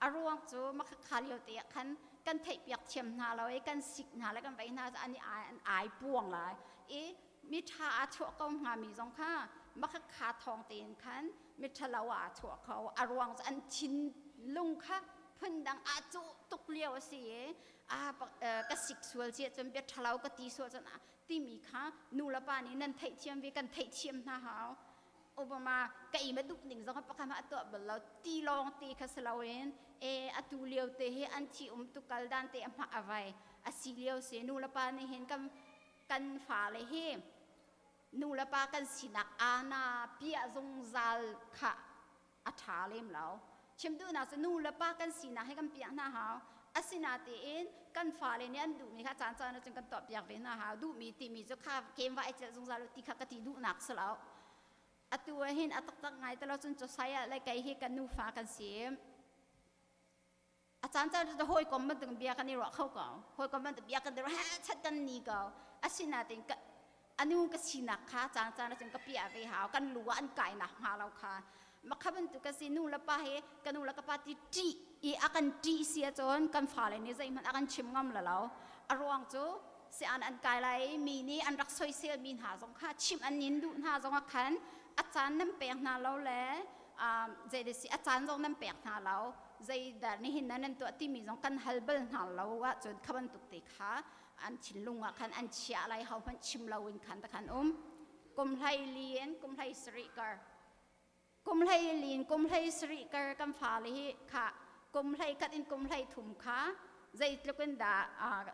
อารมณ์จูมาค่ะเลี้ยวเตะขันกันไทยเปียกเชียมหาเรากันสิกหาแล้วกันไปหาจะอันนี้อายป่วงเลยมิชาชั่วก็หามีสองข้ามาค่ะทองเตียนขันมิชาเราชั่วเขาอารมณ์อันชินลุงค่ะพันดังอาจุตุกเลี้ยวสิกสิกส่วนเสียจนเบียดทะเลาก็ตีส่วนจะที่มีค่ะนูละปานี่นั่นไทยเทียมวิกันไทยเทียมนะฮะโอบามาไก่มาดุกหนึ่งสองพักมาตัวเบลเราตีลองตีคัสลาเวนอตุเลี้ยวเตะอันที่ตุกัลดันเตะมาอะไรสิเลี้ยวเสียนูละปานี่เห็นกันฝ่าเลยเฮนูละปากันสินักอาณาเปียจงซัลค่ะอัฐาเล่มเราชิมดูนะจะนู่นละป้ากันสีนะให้กันเปียกหน้าหาวอาศินาตีเอ็นกันฟ้าเลยเนี่ยดูมีค่ะจานนะจึงกันตอบเปียกเป็นหน้าหาวดูมีตีมีเจ้าข้าเกมว่าไอ้เจ้าสงสารตีข้ากตีดูหนักสแล้วตัวเห็นตักไงแต่เราจนจะใช้อะไรไกลให้กันนู่ฟ้ากันเสียอาจารย์จะห้อยกอมมันถึงเบียกันนี่หรอเข้าก่อนห้อยกอมมันถึงเบียกันเดี๋ยวชัดกันนี่ก่อนอาศินาตีกันอันนู้นก็สีนักค่ะจานนะจึงก็เปียกไปหาวกันรู้ว่าอันไก่หนักหาเราค่ะมาขับมันตุกสินูละป้าเฮกันนูละกป้าตีอากันตีเสียจนกันฝ่าเลยนี่ใจมันอากันชิมงอมละแล้วอารมณ์จูเสียอันกายไรมีนี่อันรักสวยเสียมีหาสงค่ะชิมอันนินดูหาสงขันอาจารย์นั่งแปลงหน้าเราแล้วใจเดสิอาจารย์จงนั่งแปลงหน้าเราใจดานี่เห็นนั่นตัวที่มีสงกันฮัลเบิลหน้าเราว่าจนขับมันตุกติค่ะอันชินลุงอ่ะขันอันเชียอะไรเขาพันชิมเราวินขันตะขันกุมไทยเลียนกุมไทยสริกากุมไทยลีนกุมไทยสริกากันฟ้าเลยค่ะกุมไทยกัดอินกุมไทยถุมค่ะใจตะกันด่า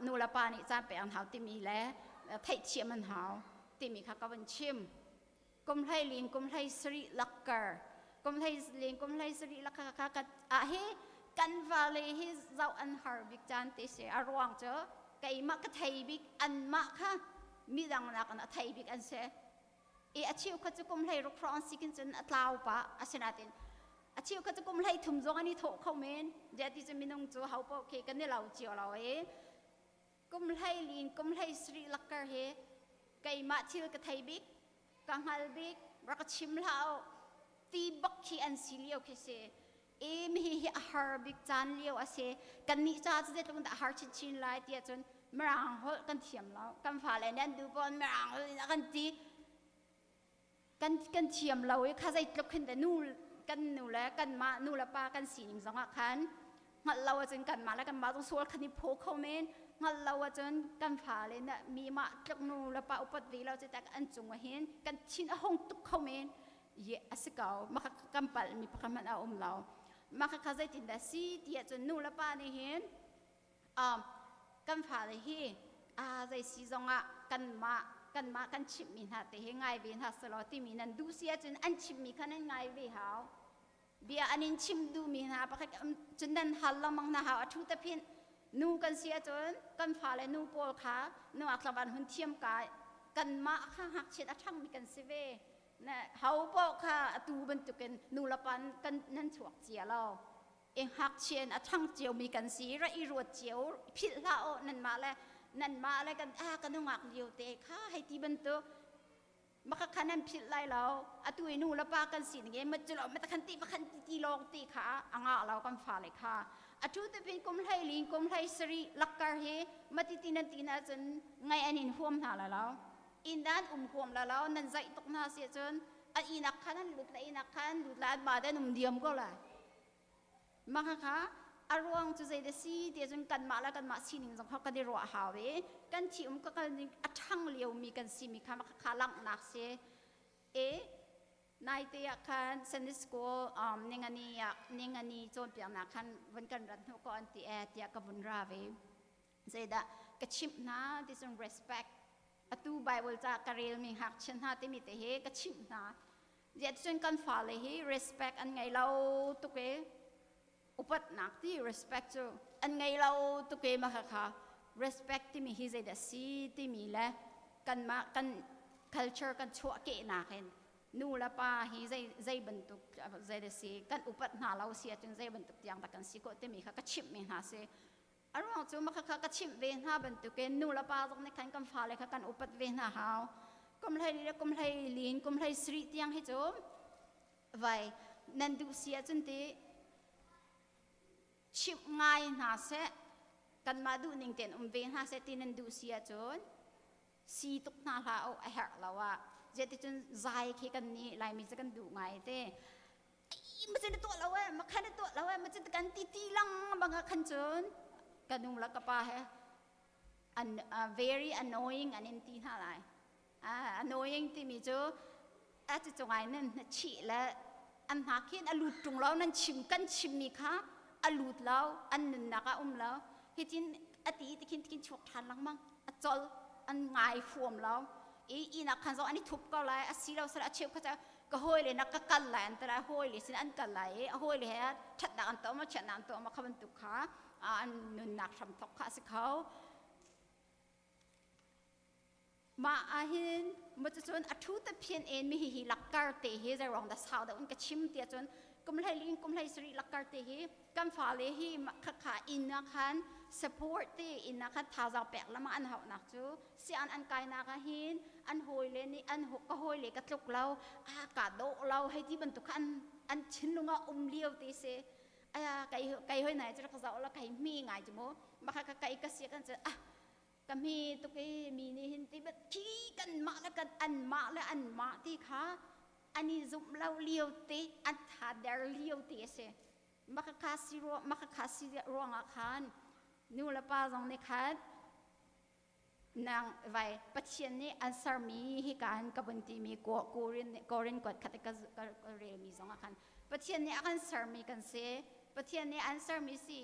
นูละปานี่จ้าไปอันหาวที่มีแล้วไทยเชียมันหาวที่มีค่ะก็เป็นชิมกุมไทยลีนกุมไทยสริลักกากุมไทยลีนกุมไทยสริลักกากัดเฮ กันวาเลฮิเจ้าอันฮาร์บิกจันติเสอรวงเจอไก่มะกะไทยบิกอันมะค่ะมีดังนักนะไทยบิกอันเสอาชีพเขาจะกุมให้รกครองสิกินจนอัตลาวปะอาชนาตินอาชีพเขาจะกุมให้ถุมจงอันนี้โถเขาเมนเดี๋ยวที่จะมีน้องจูเขาปอกเคกันนี่เราเจียวเรากุมให้ลีนกุมให้สรีลักกะไก่มะที่กะไทยบิกกังฮัลบิกรักชิมเหล้าตีบักขี้อันสิเลียวเคเสมีอาหารบิกจานเลียวอาเสกันนี่จ้าจะได้ตรงแต่อาหารชิ้นๆลายเตี้ยจนมรังหดกันเทียมแล้วกันฝ่าเลยนั่นดูบอลมรังกันตีกันเทียมเราข้าใจลุกขึ้นแต่นู่กันนู่แล้วกันมานู่ละป้ากันสีหนึ่งสองคันงั้นเราจนกันมาแล้วกันมาต้องสวดคันนี้โผล่เข้าเมนงั้นเราจนกันฝ่าเลยนะมีมาจากนู่ละป้าอุปติเราจะแต่อันจงมาเห็นกันชิ้นห้องตุกเข้าเมนเยอะสิเก่ามากันปัลมีประคำมันเอาเรามาข้าใจติดแต่สีเดียจนนู่ละป้าเนี่ยเห็นกันฝ่าเลยเฮใจสีจงอ่ะกันชิมมีหาแต่เฮง่ายเบียนหาสลอที่มีนันดูเสียจนอันชิมมีขันง่ายเบียหาวเบียอันนี้ชิมดูมีหาปะค่ะจนนั้นฮัลละมังนะหาทุกตะพินนูกันเสียจนกันฝ่าเลยนูโปลขานูอักษรวันหุ่นเทียมกายกันมาข้าหักเช็ดช่างมีกันเสวนะเฮาโปลขาตูบรรทุกันนูละปันกันนั่นฉวกเจียเราเองหักเชียนช่างเจียวมีกันสีระอีรวดเจียวพิษละโอนั่นมาแล้วกันกันนุ่งอักเดียวเตะข้าให้ตีบรรทุกมาขันนั้นพิษไล่เราตัวนูละปากันสีอย่างเงี้ยมันจะเราไม่ตะขันตีลองตีขาอ่างเรากันฝ่าเลยค่ะทุกแต่เป็นกุมไทยลิงกุมไทยสรีลักกะเฮมาตีนันจนไงอันนี้ห่วมหาแล้วอินด้านห่วมแล้วนั่นใจตกหน้าเสียจนอินักขันนั้นหลุดละอินักขันหลุดละบาดได้หนุ่มเดียมก็เลยมาค่ะอารมณ์จะใจเดซี่เดี๋ยวจนกันมาแล้วกันมาสิ่งหนึ่งของเขาก็ได้รัวหาเวกันที่ก็กันช่างเลี้ยวมีกันสิมีค่ะมาค่ะลังนักเสียนายเตียกันเซนดิสโกเนงานีโจนเปียงนักขันวันกันรันทุกคนที่เตียกับวันราเวใจดะกระชิมนะที่ส่ง respect ตูไบเบิลจากการเรียนมีหักชนะที่มีแต่เฮกระชิมนะเดี๋ยวจนกันฝ่าเลยเฮ respect อันไงเราตุกเออุปนักที่ respect จูอันไงเราตุกเอมาค่ะ respect ที่มีฮิเซเดซีที่มีและกันมากัน culture กันชั่วเกนักเห็นนู่ละป้าฮิใจบรรทุกใจเดซีกันอุปนักเราเสียจนใจบรรทุกอย่างตะกันสิโกที่มีค่ะก็ชิมมีหาเซอารมณ์จูมาค่ะก็ชิมเวนหาบรรทุกเองนู่ละป้าตรงนี้กันกันฟ้าเลยค่ะกันอุปเวนหาหาวกุมไทยลีกุมไทยลีนกุมไทยสรีที่ยังให้จูไว้นั่นดูเสียจนที่ชิบง่ายน่าเสกันมาดูนิ่งเต็นเวนหาเสตินันดูเสียจนสีตุกนาลาเอาแหกเราอะเจติจนใจขี้กันนี้ลายมีจะกันดูง่ายเต้มันจะตัวเราอะมาขันตัวเราอะมันจะกันตีลังบางขันจนกันนุ่งลักกระปาเหรอvery annoying อันนี้ตีอะไรannoying ที่มีจูอาจจะจงไงนั่นฉีและอันหาคิดอลุดตรงเรานั่นชิมกันชิมมีค่ะอลุดเราอันนึงนักเราเห็นอดีตกินชกทันลังมั้งจอลอันง่ายห่วมเราอีนักขันเราอันนี้ทุบก็เลยสีเราสละเชี่ยวเขาจะก็ห้อยเลยนักก็กันไหลอันตรายห้อยเลยสิอันกันไหลห้อยเลยฮะชัดนักอันโตมาชัดนักอันโตมาขบันตุกขาอันนึงนักทำตกขาสิเขามาเห็นมันจะจนอัทุตเพียนเองมีหิลักการเตะเฮจะรองแต่สาวแต่อุนก็ชิมเตียจนกุมไทยลิงกุมไทยสรีลักการเตะเฮกันฝ่าเลยฮีขาอินนักขัน support ตีอินนักขันท้าจะแปลกแล้วมาอันหักนักจูเสียอันกายนักหินอันหอยเลยนี่อันหกก็หอยเลยกระตุกเรากาโดเราให้ที่บรรทุกอันชิ้นลงอ่ะเลี้ยวตีเสไก่หอยไหนจะรักษาแล้วไก่มีไงจูโมมาไก่ก็เสียกันจะก็มีตุกมีนี่เห็นที่แบบขี้กันมาแล้วกันอันมาที่ขาอันนี้จุ่มเราเลี้ยวตีอันถ้าเดาเลี้ยวตีเสมาคาสิรวงอาคารนู่นละป้าตรงนี้ค่ะนางไว้ปัจจัยนี้อันสามีให้การกับบันทีมีกูรินกดขัดกับเรียมีสองอาคารปัจจัยนี้อันสามีกันเสประเทศนี้อันสามีสิ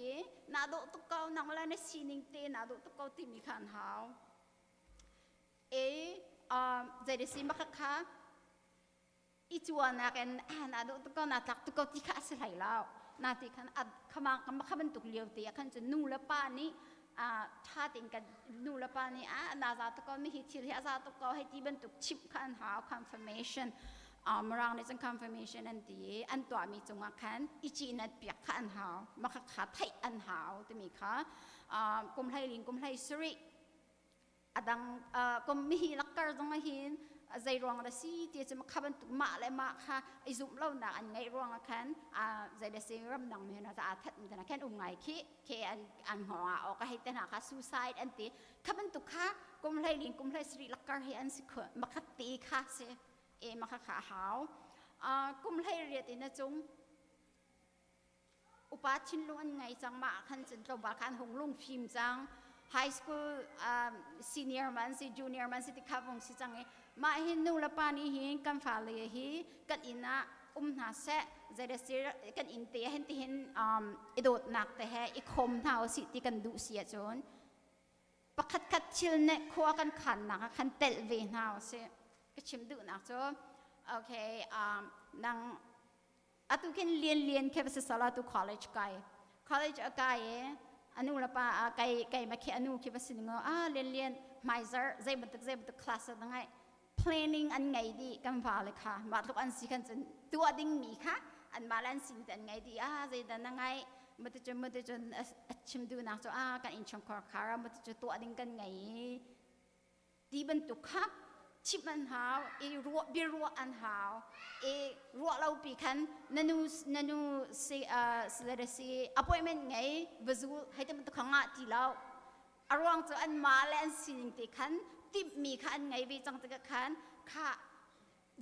นาดูตุกเกานังละในซีนิงเตนาดูตุกเกาที่มีขันหาวใจเดซิมาค่ะอีจวนนักนาดูตุกเกานาตักตุกเกาที่ข้าสลายแล้ว นาทีคันอัดขมังขบันตุกเลียวเตียคันจะนูละป้านี้ท่าติงกันนูละป้านี้นาซาตก็ไม่ฮิตที่อาซาตก็ให้ที่บันตุกชิปขันหาว confirmation มารางในจัง confirmation อันตีอันตัวมีจงอาคันอีจีนัดเปียกขันหาวมาขาไทยอันหาวตัวมีค่ะกุมไทยลิงกุมไทยสุริดังกุมมีลักการตรงมาหินใจรองละสิที่จะมาขับบันตุกมาเลยมาค่ะไอซุ่มเล่าหนักอันไงรองละคันใจเดซิรัมดังมีนะจะอาทัดแต่ละแค่ไงขี้อันหัวออกก็ให้แต่หนาค่ะ suicide อันตีขับบันตุกค่ะกุมไทยลิงกุมไทยสุริลักการให้อันสิขมาขัดตีค่ะเสมาขาหาวกุมไทยเรียนนะจงอุปาชินล้วนไงจังมาขันจนตัวบาขันหงลุงฟิล์มจัง high school senior มันสิ junior มันสิที่ขับวงสิจังไงมาเห็นนูละปานี่เห็นกันฝ่าเลยฮีกันอินะหาเสะจะได้สิกันอินเตียเห็นที่เห็นโดดหนักแต่แห่อีคมเท้าสิที่กันดุเสียจนประคัดชิลเนคขัวกันขันหนักขันเตลเวเท้าเสะก็ชิมดุหนักจ้ะโอเคนังตุกินเรียนแค่ภาษาลาตุ college ไก college ไกอนุละปาไกมาแค่อนุคิดว่าสิ่งเรียนไม่ใช่ใจบันทึกคลาสตั้งไง planning อันไงดีกันฟ้าเลยค่ะมาทุกอันสิกันจนตัวดิ่งมีค่ะอันมาแล้วสิ่งอันไงดีใจดันยังไงมันจะชิมดูนะจ้ะกันอินชงคอร์คาร์มันจะตัวดิ่งกันไงดีบรรทุกค่ะชิปมันหาวรัวอันหาวรัวเราปีกันนันูสิappointment ไงวิจูให้แต่มันตุกขังที่เราอารมณ์จะอันมาและอันสิ่งที่ขันติมีขันไงวิจังตะขันข้า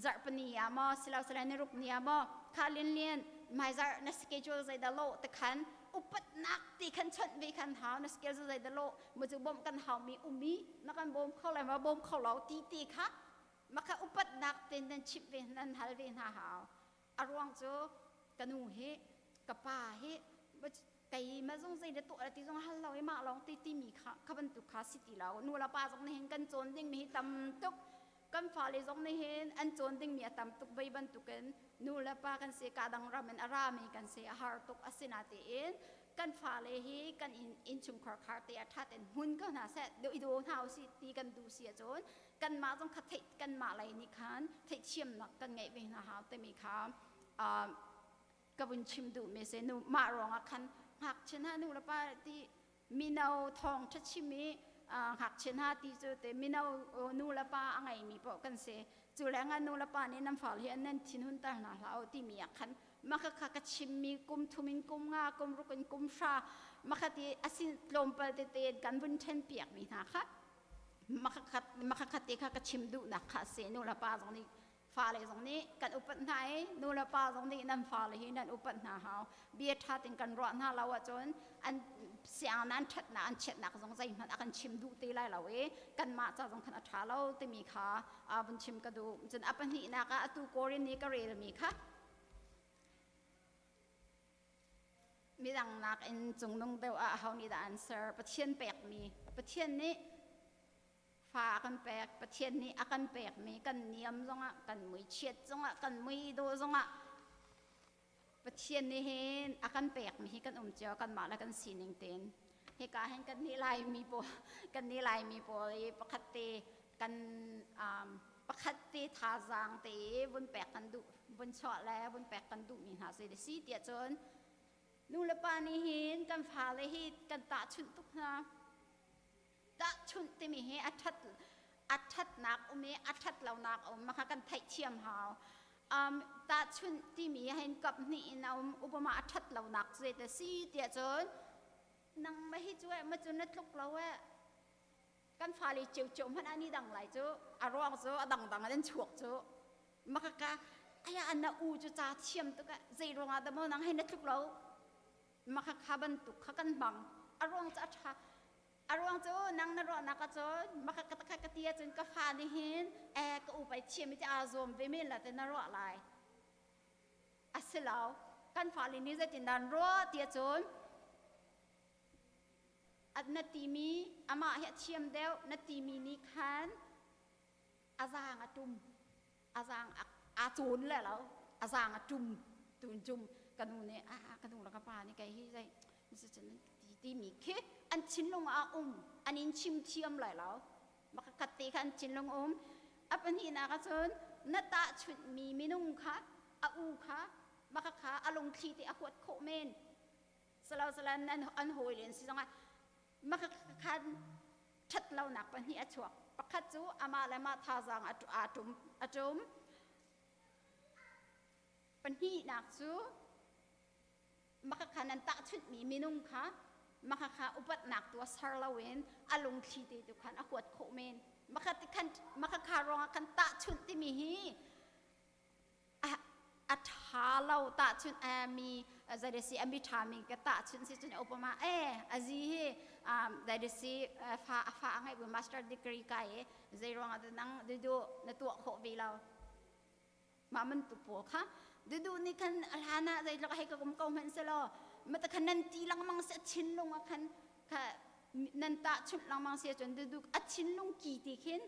จัดปนิยามสิเราในรูปนิยามข้าเรียนไม่จัดในสเกจจูใจดาโลตะขันอุปนักที่ขันชดวิขันหาวในสเกจจูใจดาโลมันจะบ่มกันหาวมีนักการบ่มเข้าอะไรมาบ่มเข้าเราตีค่ะมาค่ะอุปนักเต็นชิปเวนันฮัลเวนหาวอารมณ์จะกนูเฮกป้าเฮไก่มาจงใจเด็ดตัวที่จงฮัลเราให้มาลองตีมีค่ะขับรถตุกขาสิติเรานูละป้าจงเห็นกันโจนดิ้งมีตำตุกกันฟ้าเลยจงเห็นอันโจนดิ้งมีตำตุกใบบรรทุกันนูละป้ากันเสียกาดังรามันอารามีกันเสียหาตุกอสินาตีเอ็นกันฟ้าเลยฮีกันอินชุมคอร์คาร์เตียทัดเอ็นหุ่นก็น่าเสด็จดูเท้าสิตีกันดูเสียโจนกันมาจงขัดเทกันมาอะไรนี่คันเทเชี่ยมหนักกันไงเวนะฮะแต่มีค่ะกบุญชิมดูเมเซนูมารองคันหักชนะนูละป้าที่มีนาทองชัดชิมีหักชนะที่เจอแต่มีนานูละป้าอะไรมีปกันเสจุแรงนูละป้านี่น้ำฝาเฮียนนั่นทิ้งหุ่นตาหนาเราที่มีคันมาค่ะกชิมีกุมทุมินกุมงากุมรุกันกุมชามาค่ะที่อาศิลมปฏิเตกันบุญเชนเปียกมีนะคะมาค่ะที่ค่ะกชิมดูนักค่ะเสนูละป้าตรงนี้ฟ้าเลยตรงนี้กันอุปนายนูละป้าตรงนี้นั่นฟ้าเลยนั่นอุปนาหาวเบียร์ท่าติงกันรอดหน้าเราจนอันเสียงนั้นชัดนะอันเช็ดนักตรงใจมันกันชิมดูตีไรเรากันมาจากตรงขนาดท้าเราตีมีค่ะบุญชิมกระดูจนอัปนินักตูโกรินี้ก็เรียนมีค่ะมีดังนักอินจงนงเดียวเขานี่ได้อันเซอร์ประเทศแปลกมีประเทศนี้ฟ้ากันแปลกประเทศนี้อากันแปลกมีกันเนียมจงกันมือเช็ดจงกันมือโดจงประเทศนี้เห็นอากันแปลกมีกันเจ้ากันมาแล้วกันสีนิงเต็นเหตุการณ์กันนี่ลายมีโปกันนี่ลายมีโปประคัตเตกันประคัตเตทาจางเตบนแปลกกันดุบนเฉาะแล้วบนแปลกกันดุมีหาเสด็จสีเตียจนนูละปานี่เห็นกันฟ้าเลยเห็นกันตาชุนทุกนาตาชุนที่มีเห็นอัดนักมีอัดเรานักมากันไทยเทียมหาวตาชุนที่มีเห็นกับนี่นะอุปมาอัดเรานักเสด็จสีเตียจนนังไม่ให้ช่วยมาจนนัดลุกเรากันฟ้าเลยเจียวจมพันอันนี้ดังไหลจ้อารมณ์จ้ดังนั่นฉวกจ้มาค่ะไอ้อันน่ะอูจะจ่าเทียมตัวก็ใจรองแต่เมื่อนังให้นัดลุกเรามาค่ะบรรทุกค่ะกันบังอารมณ์จะช้าอารมณ์จะนั่งนรนักจะมาค่ะตะกะเตียจนกาแฟนี่เห็นก็อุปเชียมิจะอาซมเวมิลละแต่นรอะไรอาศัยเรากันฟ้าลินี่จะติดนรเตียจนอันนัดทีมีอามาเฮียมเดียวนัดทีมีนี่ขันอาจางอาจุมอาจางอาจูนเลยแล้วอาจางอาจุมจุม กันนูเนี่ยกันนูแล้วก็ป่านี่ไก่ที่ใจมันจะตีมีแค่อันชินลงอันนี้ชิมเทียมไหลแล้วมาคัดตีกันชินลงอันนี้นะก็จนนัตตาชุดมีนุ่งค่ะอูค่ะมาค่ะอารมณ์คลีติอขวดโคเมนสลาวสลันอันโหยเรียนสิจังมาคันชัดเราหนักปัญหาชัวประคัดจูอามาและมาทาจังอาจุมปัญหาหนักจูมาคันนันตาชุดมีนุ่งค่ะมาค่ะอุปนักตัวสารลาเวนอารมณ์คลีติตุขันอขวดโคเมนมาค่ะรองคันตาชุดที่มีฮีอัฐาเราตาชุนมีจะได้สิมีทามิกตาชุนสิจุนอุปมาอาจีได้ได้สิฟ้าไงบุมาสเตอร์ดีกรีกายใจรองนั่งดูในตัวโควิเรามามันตุปค่ะดูนี่คันอัลฮานะใจเราให้กับกงมันเสลอมาแต่คันนันตีลังมังเสียชินลงคันค่ะนันตาชุนลังมังเสียจนดูอัดชินลงกี่ตีขึ้น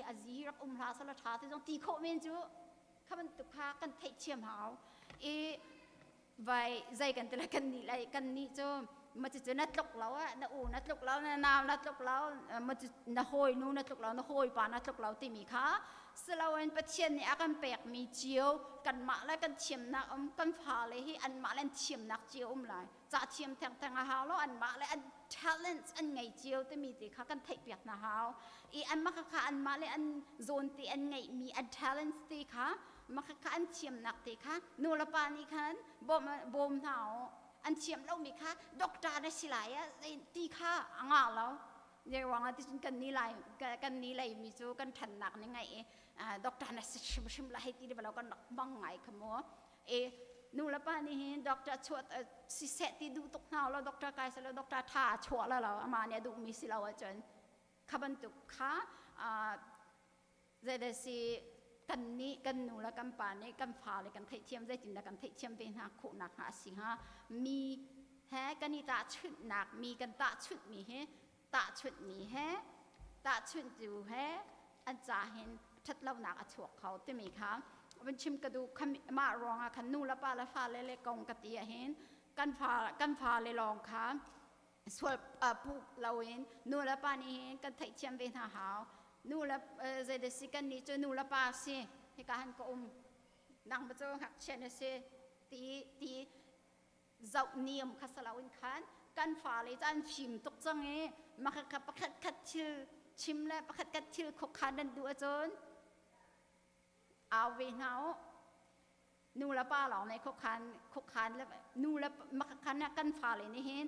อาจีรักลาสละชาที่ต้องตีโคเมนจูข้ามันตุกข้ากันเทเชียมหาวไว้ใจกันแต่ละกันนี่ไรกันนี่จ้มันจะนัดลกเรานัดนัดลกเรานาวนัดลกเรามันจะนัดหอยนู้นัดลกเรานัดหอยป่านัดลกเราที่มีข้าสลาวันประเทศเนี่ยกันแปลกมีเจียวกันมาแล้วกันเชียมนักกันพาเลยให้อันมาแล้วเชียมนักเจียวเลยจะเชียมแทงหาวแล้วอันมาแล้วอัน talent อันไงเจียวที่มีที่ข้ากันเทเปียกนะฮาวอันมาข้าอันมาแล้วอันโซนที่อันไงมีอัน talent ที่ข้ามาค่ะอันเชียมนักเตะค่ะนูละปานี่ค่ะบ่มหนาวอันเชียมเรามีค่ะด็อกเตอร์ได้สิหลายตีค่ะอ่างแล้วเดี๋ยวว่าที่ฉันกันนี่ไรมีจูกันทันหนักยังไงด็อกเตอร์น่ะชิมละให้ตีได้เรากันบังไงขโมยนูละปานี่ด็อกเตอร์ชวดสิเสตีดูตกหนาวแล้วด็อกเตอร์กายเสร็จแล้วด็อกเตอร์ท่าชวดแล้วเราอามาเนี่ยดูมีสิเราจนขบันตุกค่ะจะได้สิกันนี้กันนูละกันป่านี้กันฟ้าเลยกันเทียมใจจินละกันเทียมเป็นหาขุนักหาสิงหามีแฮกันนี่ตาชุดหนักมีกันตาชุดมีแฮตาชุดมีแฮตาชุดอยู่แฮอันจ่าเห็นชัดเล่าหนักอฉวกเขาที่มีค่ะเป็นชิมกระดูกมารองคันนูละป้าละฟ้าเลยกองกะตีเห็นกันฟ้าเลยลองค่ะส่วนผู้เราเห็นนูละป้านี่เห็นกันเทียมเป็นหานูละจะได้สิกันนี่จะนูละปาสิให้การก็นังประตูหักเชนเสตีเจ้าเนียมข้าสลาวินขันกันฟ้าเลยจานชิมตกจังเงมาขับประคัดชิมแล้วประคัดชิลขกขันดันดูจนเอาเวน่านูละป้าเหล่าในขกขันแล้วนูละมาขันกันฟ้าเลยนี่เห็น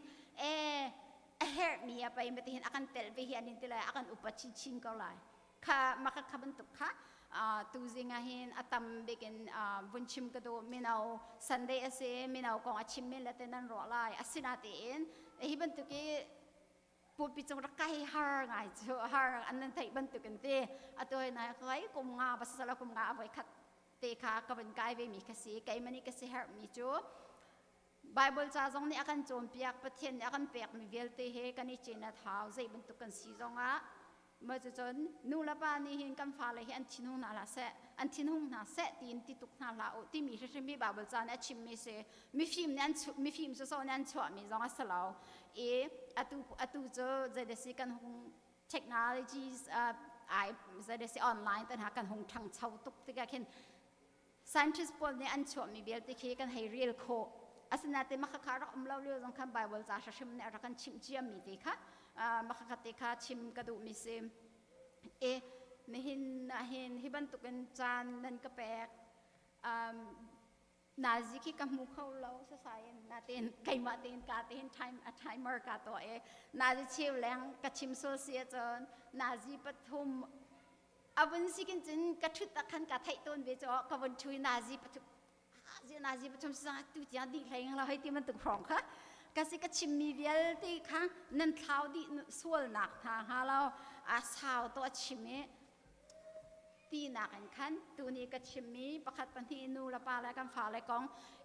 เฮร์มีapa yang berarti akan televisi ini telah akan upacicin kau lah. Maka kabentuk tu zingahin atam bikin buncim kedo minau Sunday ase minau kong acim melatenan rolai asinatin. Bentuknya pupicong rakai har ngai jo har anan thai bentukan te atau na kai kum nga basala kum nga avai khat te kha kaben kai ve mi kasi kai mani kasi har mi jo Bible จ้าจงนี่อาการโจมปีกประเทศนี่อาการเปียกมีเวลเตะกันนี่เจนท้าวใจบรรทุกกันสีจงเมื่อจนนูละปานี่เห็นกันฟ้าเลยอันทิ้งหุ่นนาลาเสอันทิ้งหุ่นนาเสตีนที่ตุกนาลาอุที่มีเรื่องมี Bible จ้าเนี่ยชิมมีเสมีฟิล์มจะสอนเนี่ยชัวมีจงอาศัยเราอัตุจะได้สิกันหงเทคโนโลยีจะได้สิออนไลน์แต่หากันหงทางเช่าตุกที่กันเห็น scientist พวกนี้อันชัวมีเวลเตะกันให้ real โคasal nanti makakarak umlau liu zong kan Bible zasa shim ne arakan chim jam mi deka makakatika chim kadu misim mehin hibantukan jan nan kapek nazi ki kamu kau lau sesayen natin kai matin katin timer kato nazi chiu leng kachim sosia jon nazi pathum abun sikin jin kachut akan kathai ton bejo kabun chui nazi pathum naziประชุมสาตุจาดีแรงเราให้ที่มันตึกพร้อมค่ะกสิกชิมมีเวลที่ค่ะนั่นเท้าดีส่วนหนักทางหาเราสาวตัวชิมตีหนักกันขันตัวนี้ก็ชิมมีประคัดปันที่นูละปาและกันฟ้าและกอง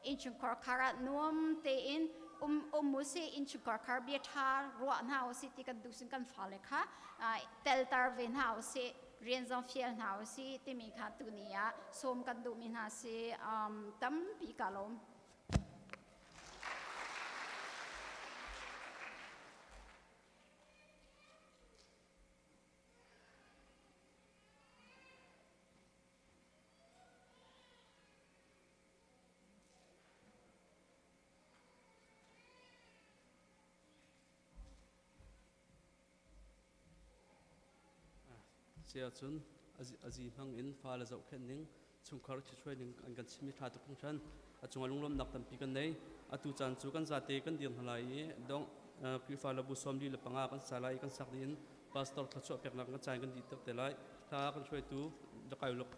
อินชุนคอร์คาร์นวมเตอินมุสีอินชุนคอร์คาร์เบียทาร์รัวหนาวสิที่กันดูสิกันฟ้าเลยค่ะเตลตาร์เวนหาวสิเรียนจงเฟียลหาวสิที่มีค่ะตัวนี้ส้มกันดูมีหาสิตั้มปีกาลม เจ้าจุนอาจีมังอินฟ้าละเจ้าแค่นิ่งชุมคาร์ที่ช่วยนิ่งอันกันชิมิทาตุกชันจงอารมณ์ลมนักตันปีกันได้ตูจันจูกันซาเตกันเดียนหลายดองคริฟ้าละบุษอมดีละปังอากันสลายกันสักดินพาสตอร์ทัชชอเปียกนักกันใจกันดีตักแต่ไรถ้ากันช่วยตูจะกลายลก